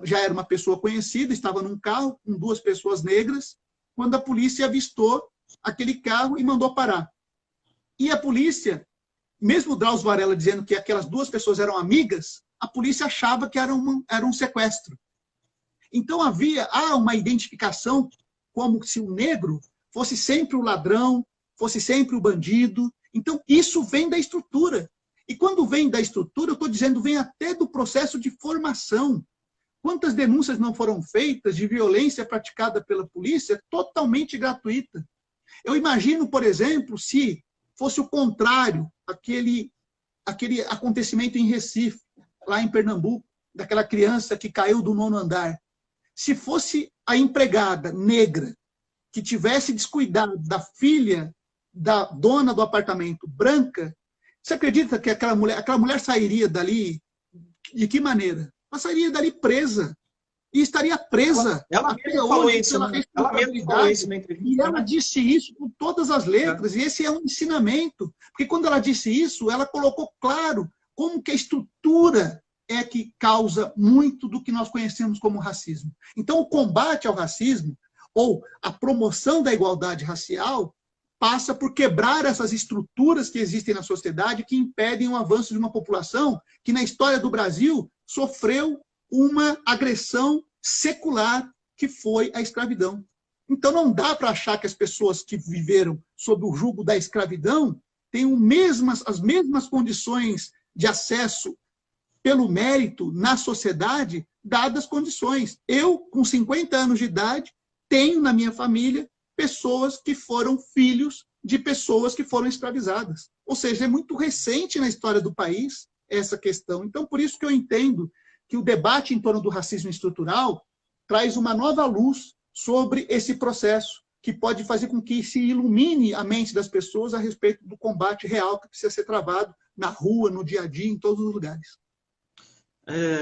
já era uma pessoa conhecida, estava num carro com duas pessoas negras, quando a polícia avistou aquele carro e mandou parar. E a polícia, mesmo o Drauzio Varela dizendo que aquelas duas pessoas eram amigas, a polícia achava que era um sequestro. Então há uma identificação como se o negro fosse sempre o ladrão, fosse sempre o bandido. Então isso vem da estrutura. E quando vem da estrutura, eu estou dizendo, vem até do processo de formação. Quantas denúncias não foram feitas de violência praticada pela polícia totalmente gratuita? Eu imagino, por exemplo, se fosse o contrário, aquele acontecimento em Recife, lá em Pernambuco, daquela criança que caiu do 9º andar. Se fosse a empregada negra que tivesse descuidado da filha da dona do apartamento branca, você acredita que aquela mulher sairia dali de que maneira? Ela sairia dali presa. E estaria presa ela até mesmo falou hoje isso, pela né? Ela mesmo falou isso na entrevista. E ela disse isso com todas as letras, e esse é um ensinamento. Porque quando ela disse isso, ela colocou claro como que a estrutura é que causa muito do que nós conhecemos como racismo. Então, o combate ao racismo, ou a promoção da igualdade racial, passa por quebrar essas estruturas que existem na sociedade que impedem o avanço de uma população que, na história do Brasil, sofreu uma agressão secular que foi a escravidão. Então, não dá para achar que as pessoas que viveram sob o jugo da escravidão tenham as mesmas condições de acesso pelo mérito na sociedade, dadas as condições. Eu, com 50 anos de idade, tenho na minha família pessoas que foram filhos de pessoas que foram escravizadas. Ou seja, é muito recente na história do país essa questão. Então, por isso que eu entendo que o debate em torno do racismo estrutural traz uma nova luz sobre esse processo, que pode fazer com que se ilumine a mente das pessoas a respeito do combate real que precisa ser travado na rua, no dia a dia, em todos os lugares.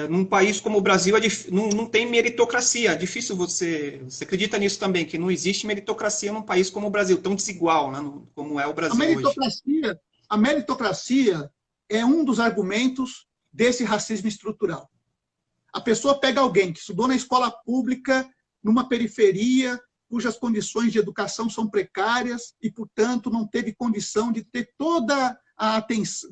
Num país como o Brasil, não tem meritocracia. É difícil você acredita nisso também, que não existe meritocracia num país como o Brasil, tão desigual, né, como é o Brasil hoje. A meritocracia é um dos argumentos desse racismo estrutural. A pessoa pega alguém que estudou na escola pública, numa periferia, cujas condições de educação são precárias e, portanto, não teve condição de ter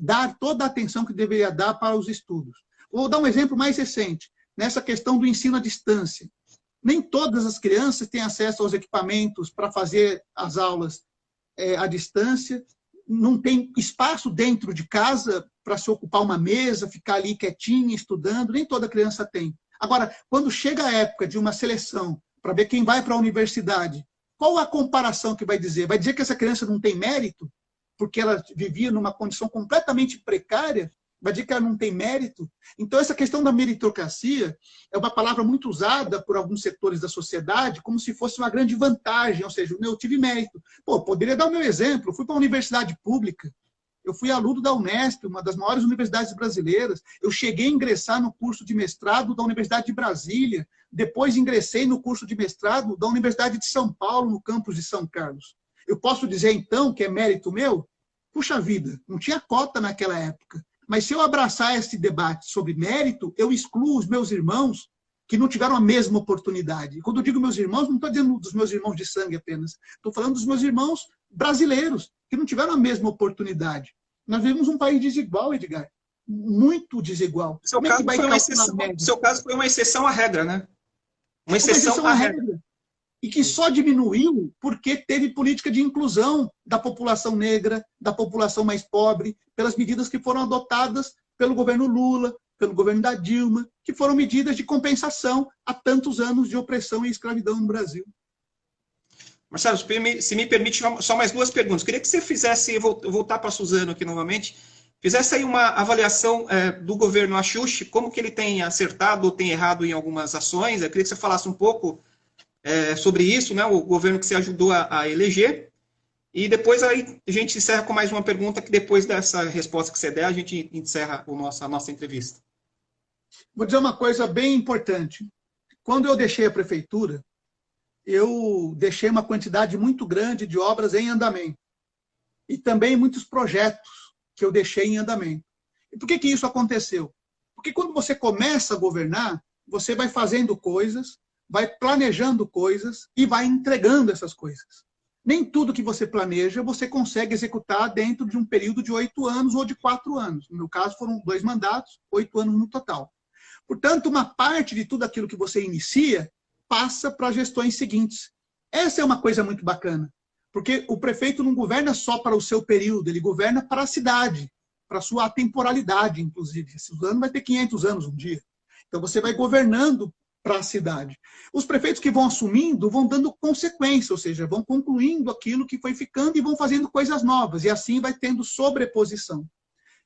dar toda a atenção que deveria dar para os estudos. Vou dar um exemplo mais recente, nessa questão do ensino à distância. Nem todas as crianças têm acesso aos equipamentos para fazer as aulas à distância, não tem espaço dentro de casa para se ocupar uma mesa, ficar ali quietinha, estudando, nem toda criança tem. Agora, quando chega a época de uma seleção para ver quem vai para a universidade, qual a comparação que vai dizer? Vai dizer que essa criança não tem mérito? porque ela vivia numa condição completamente precária, vai dizer que ela não tem mérito? Então, essa questão da meritocracia é uma palavra muito usada por alguns setores da sociedade como se fosse uma grande vantagem, ou seja, eu tive mérito. Pô, poderia dar o meu exemplo, eu fui para uma universidade pública, eu fui aluno da Unesp, uma das maiores universidades brasileiras, eu cheguei a ingressar no curso de mestrado da Universidade de Brasília, depois ingressei no curso de mestrado da Universidade de São Paulo, no campus de São Carlos. Eu posso dizer, então, que é mérito meu? Puxa vida, não tinha cota naquela época. Mas se eu abraçar esse debate sobre mérito, eu excluo os meus irmãos que não tiveram a mesma oportunidade. E quando eu digo meus irmãos, não estou dizendo dos meus irmãos de sangue apenas. Estou falando dos meus irmãos brasileiros, que não tiveram a mesma oportunidade. Nós vivemos um país desigual, Edgar. Muito desigual. Seu caso foi uma exceção à regra, né? Uma exceção à regra. E que só diminuiu porque teve política de inclusão da população negra, da população mais pobre, pelas medidas que foram adotadas pelo governo Lula, pelo governo da Dilma, que foram medidas de compensação a tantos anos de opressão e escravidão no Brasil. Marcelo, se me permite, só mais duas perguntas. Queria que você fizesse, voltar para a Suzano aqui novamente, fizesse aí uma avaliação do governo Axuxi, como que ele tem acertado ou tem errado em algumas ações. Eu queria que você falasse um pouco sobre isso, né, o governo que você ajudou a eleger. E depois aí a gente encerra com mais uma pergunta, que depois dessa resposta que você der, a gente encerra a nossa entrevista. Vou dizer uma coisa bem importante. Quando eu deixei a prefeitura, eu deixei uma quantidade muito grande de obras em andamento. E também muitos projetos que eu deixei em andamento. E por que isso aconteceu? Porque quando você começa a governar, você vai fazendo coisas, vai planejando coisas e vai entregando essas coisas. Nem tudo que você planeja você consegue executar dentro de um período de 8 anos ou de 4 anos. No meu caso, foram 2 mandatos, 8 anos no total. Portanto, uma parte de tudo aquilo que você inicia passa para as gestões seguintes. Essa é uma coisa muito bacana, porque o prefeito não governa só para o seu período, ele governa para a cidade, para a sua atemporalidade, inclusive. Suzano vai ter 500 anos um dia. Então, você vai governando para a cidade. Os prefeitos que vão assumindo vão dando consequência, ou seja, vão concluindo aquilo que foi ficando e vão fazendo coisas novas, e assim vai tendo sobreposição.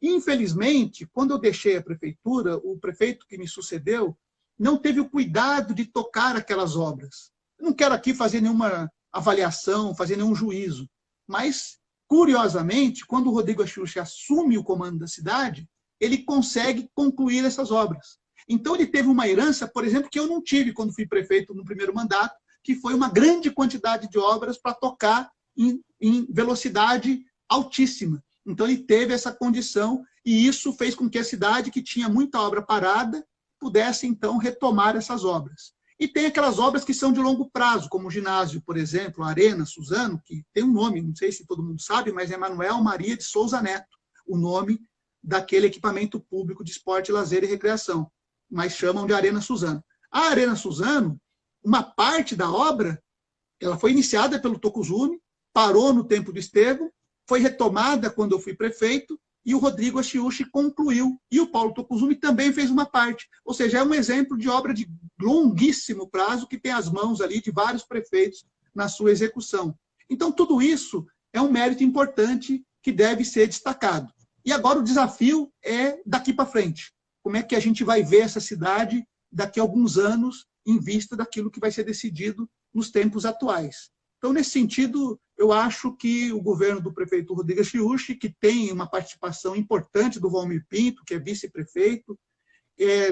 Infelizmente, quando eu deixei a prefeitura, o prefeito que me sucedeu não teve o cuidado de tocar aquelas obras. Eu não quero aqui fazer nenhuma avaliação, fazer nenhum juízo, mas, curiosamente, quando o Rodrigo Axuxi assume o comando da cidade, ele consegue concluir essas obras. Então, ele teve uma herança, por exemplo, que eu não tive quando fui prefeito no primeiro mandato, que foi uma grande quantidade de obras para tocar em velocidade altíssima. Então, ele teve essa condição e isso fez com que a cidade, que tinha muita obra parada, pudesse, então, retomar essas obras. E tem aquelas obras que são de longo prazo, como o ginásio, por exemplo, a Arena Suzano, que tem um nome, não sei se todo mundo sabe, mas é Manuel Maria de Souza Neto, o nome daquele equipamento público de esporte, lazer e recreação, mas chamam de Arena Suzano. A Arena Suzano, uma parte da obra, ela foi iniciada pelo Tocuzuni, parou no tempo do Estevão, foi retomada quando eu fui prefeito, e o Rodrigo Axuxi concluiu. E o Paulo Tocuzuni também fez uma parte. Ou seja, é um exemplo de obra de longuíssimo prazo que tem as mãos ali de vários prefeitos na sua execução. Então, tudo isso é um mérito importante que deve ser destacado. E agora o desafio é daqui para frente. Como é que a gente vai ver essa cidade daqui a alguns anos em vista daquilo que vai ser decidido nos tempos atuais? Então, nesse sentido, eu acho que o governo do prefeito Rodrigo Axuxi, que tem uma participação importante do Valmir Pinto, que é vice-prefeito,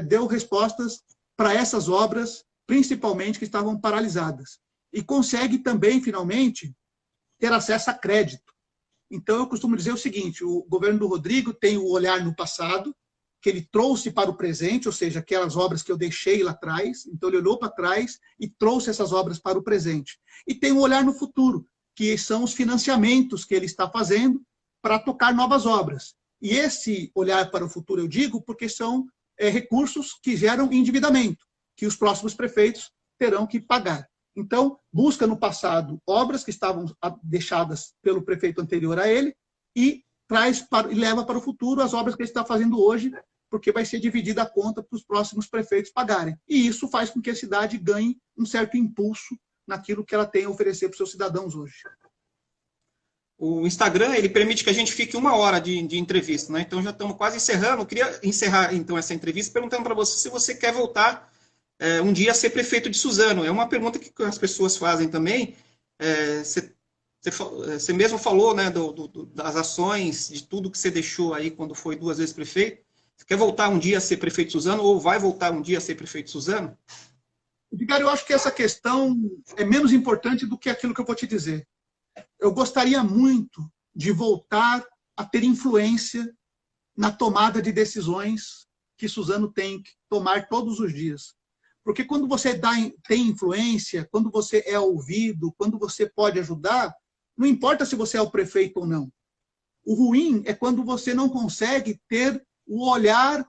deu respostas para essas obras, principalmente que estavam paralisadas. E consegue também, finalmente, ter acesso a crédito. Então, eu costumo dizer o seguinte, o governo do Rodrigo tem o olhar no passado, que ele trouxe para o presente, ou seja, aquelas obras que eu deixei lá atrás, então ele olhou para trás e trouxe essas obras para o presente. E tem um olhar no futuro, que são os financiamentos que ele está fazendo para tocar novas obras. E esse olhar para o futuro, eu digo, porque são recursos que geram endividamento, que os próximos prefeitos terão que pagar. Então, busca no passado obras que estavam deixadas pelo prefeito anterior a ele e leva para o futuro as obras que ele está fazendo hoje, porque vai ser dividida a conta para os próximos prefeitos pagarem. E isso faz com que a cidade ganhe um certo impulso naquilo que ela tem a oferecer para os seus cidadãos hoje. o Instagram, ele permite que a gente fique 1 hora de entrevista, né? Então já estamos quase encerrando. Eu queria encerrar, então, essa entrevista perguntando para você se você quer voltar um dia a ser prefeito de Suzano. É uma pergunta que as pessoas fazem também. Você mesmo falou, né, das ações, de tudo que você deixou aí quando foi 2 vezes prefeito. Você quer voltar um dia a ser prefeito de Suzano ou vai voltar um dia a ser prefeito de Suzano? Edgar, eu acho que essa questão é menos importante do que aquilo que eu vou te dizer. Eu gostaria muito de voltar a ter influência na tomada de decisões que Suzano tem que tomar todos os dias. Porque quando você tem influência, quando você é ouvido, quando você pode ajudar, não importa se você é o prefeito ou não. O ruim é quando você não consegue ter o olhar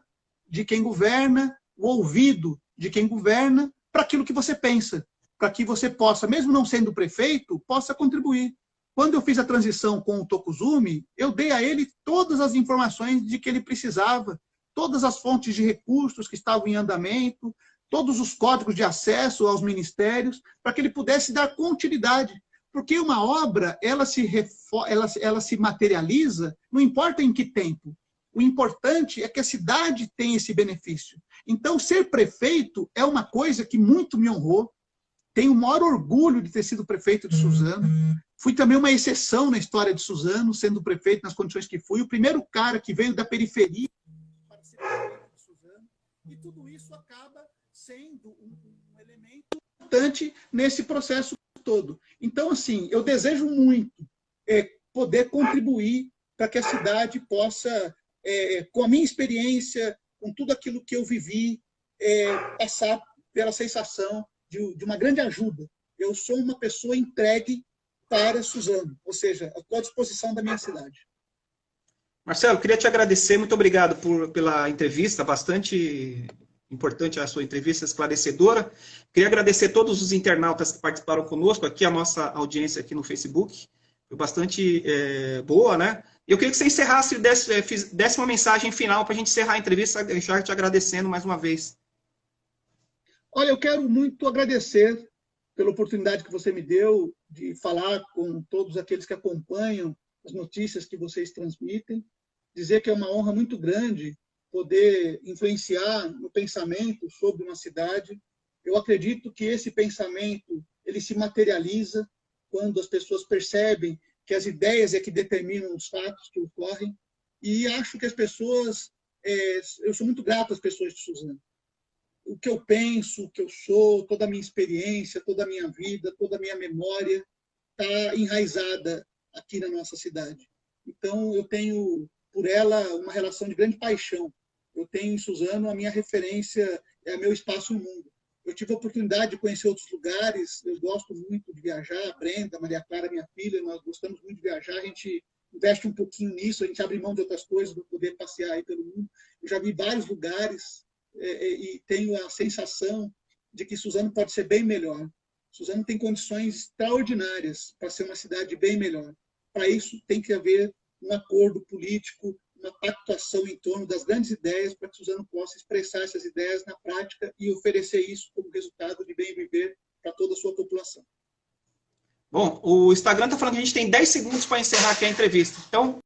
de quem governa, o ouvido de quem governa, para aquilo que você pensa, para que você possa, mesmo não sendo prefeito, possa contribuir. Quando eu fiz a transição com o Tokuzumi, eu dei a ele todas as informações de que ele precisava, todas as fontes de recursos que estavam em andamento, todos os códigos de acesso aos ministérios, para que ele pudesse dar continuidade. Porque uma obra, ela se materializa, não importa em que tempo. O importante é que a cidade tenha esse benefício. Então, ser prefeito é uma coisa que muito me honrou. Tenho o maior orgulho de ter sido prefeito de Suzano. Fui também uma exceção na história de Suzano, sendo prefeito nas condições que fui. O primeiro cara que veio da periferia para ser prefeito de Suzano. E tudo isso acaba sendo um elemento importante nesse processo todo. Então, assim, eu desejo muito poder contribuir para que a cidade possa, com a minha experiência, com tudo aquilo que eu vivi, passar pela sensação de uma grande ajuda. Eu sou uma pessoa entregue para Suzano, ou seja, estou à disposição da minha cidade. Marcelo, queria te agradecer, muito obrigado pela entrevista, bastante importante a sua entrevista, esclarecedora. Queria agradecer a todos os internautas que participaram conosco, aqui a nossa audiência aqui no Facebook, foi bastante boa, né? Eu queria que você encerrasse, desse uma mensagem final para a gente encerrar a entrevista, já te agradecendo mais uma vez. Olha, eu quero muito agradecer pela oportunidade que você me deu de falar com todos aqueles que acompanham as notícias que vocês transmitem, dizer que é uma honra muito grande poder influenciar no pensamento sobre uma cidade. Eu acredito que esse pensamento ele se materializa quando as pessoas percebem que as ideias é que determinam os fatos que ocorrem, e acho que as pessoas, eu sou muito grato às pessoas de Suzano. O que eu penso, o que eu sou, toda a minha experiência, toda a minha vida, toda a minha memória está enraizada aqui na nossa cidade. Então, eu tenho por ela uma relação de grande paixão. Eu tenho em Suzano a minha referência, é meu espaço no mundo. Eu tive a oportunidade de conhecer outros lugares, eu gosto muito de viajar, a Brenda, a Maria Clara, minha filha, nós gostamos muito de viajar, a gente investe um pouquinho nisso, a gente abre mão de outras coisas para poder passear aí pelo mundo. Eu já vi vários lugares e tenho a sensação de que Suzano pode ser bem melhor. Suzano tem condições extraordinárias para ser uma cidade bem melhor. Para isso tem que haver um acordo político, uma pactuação em torno das grandes ideias para que Suzano possa expressar essas ideias na prática e oferecer isso como resultado de bem viver para toda a sua população. Bom, o Instagram está falando que a gente tem 10 segundos para encerrar aqui a entrevista. Então,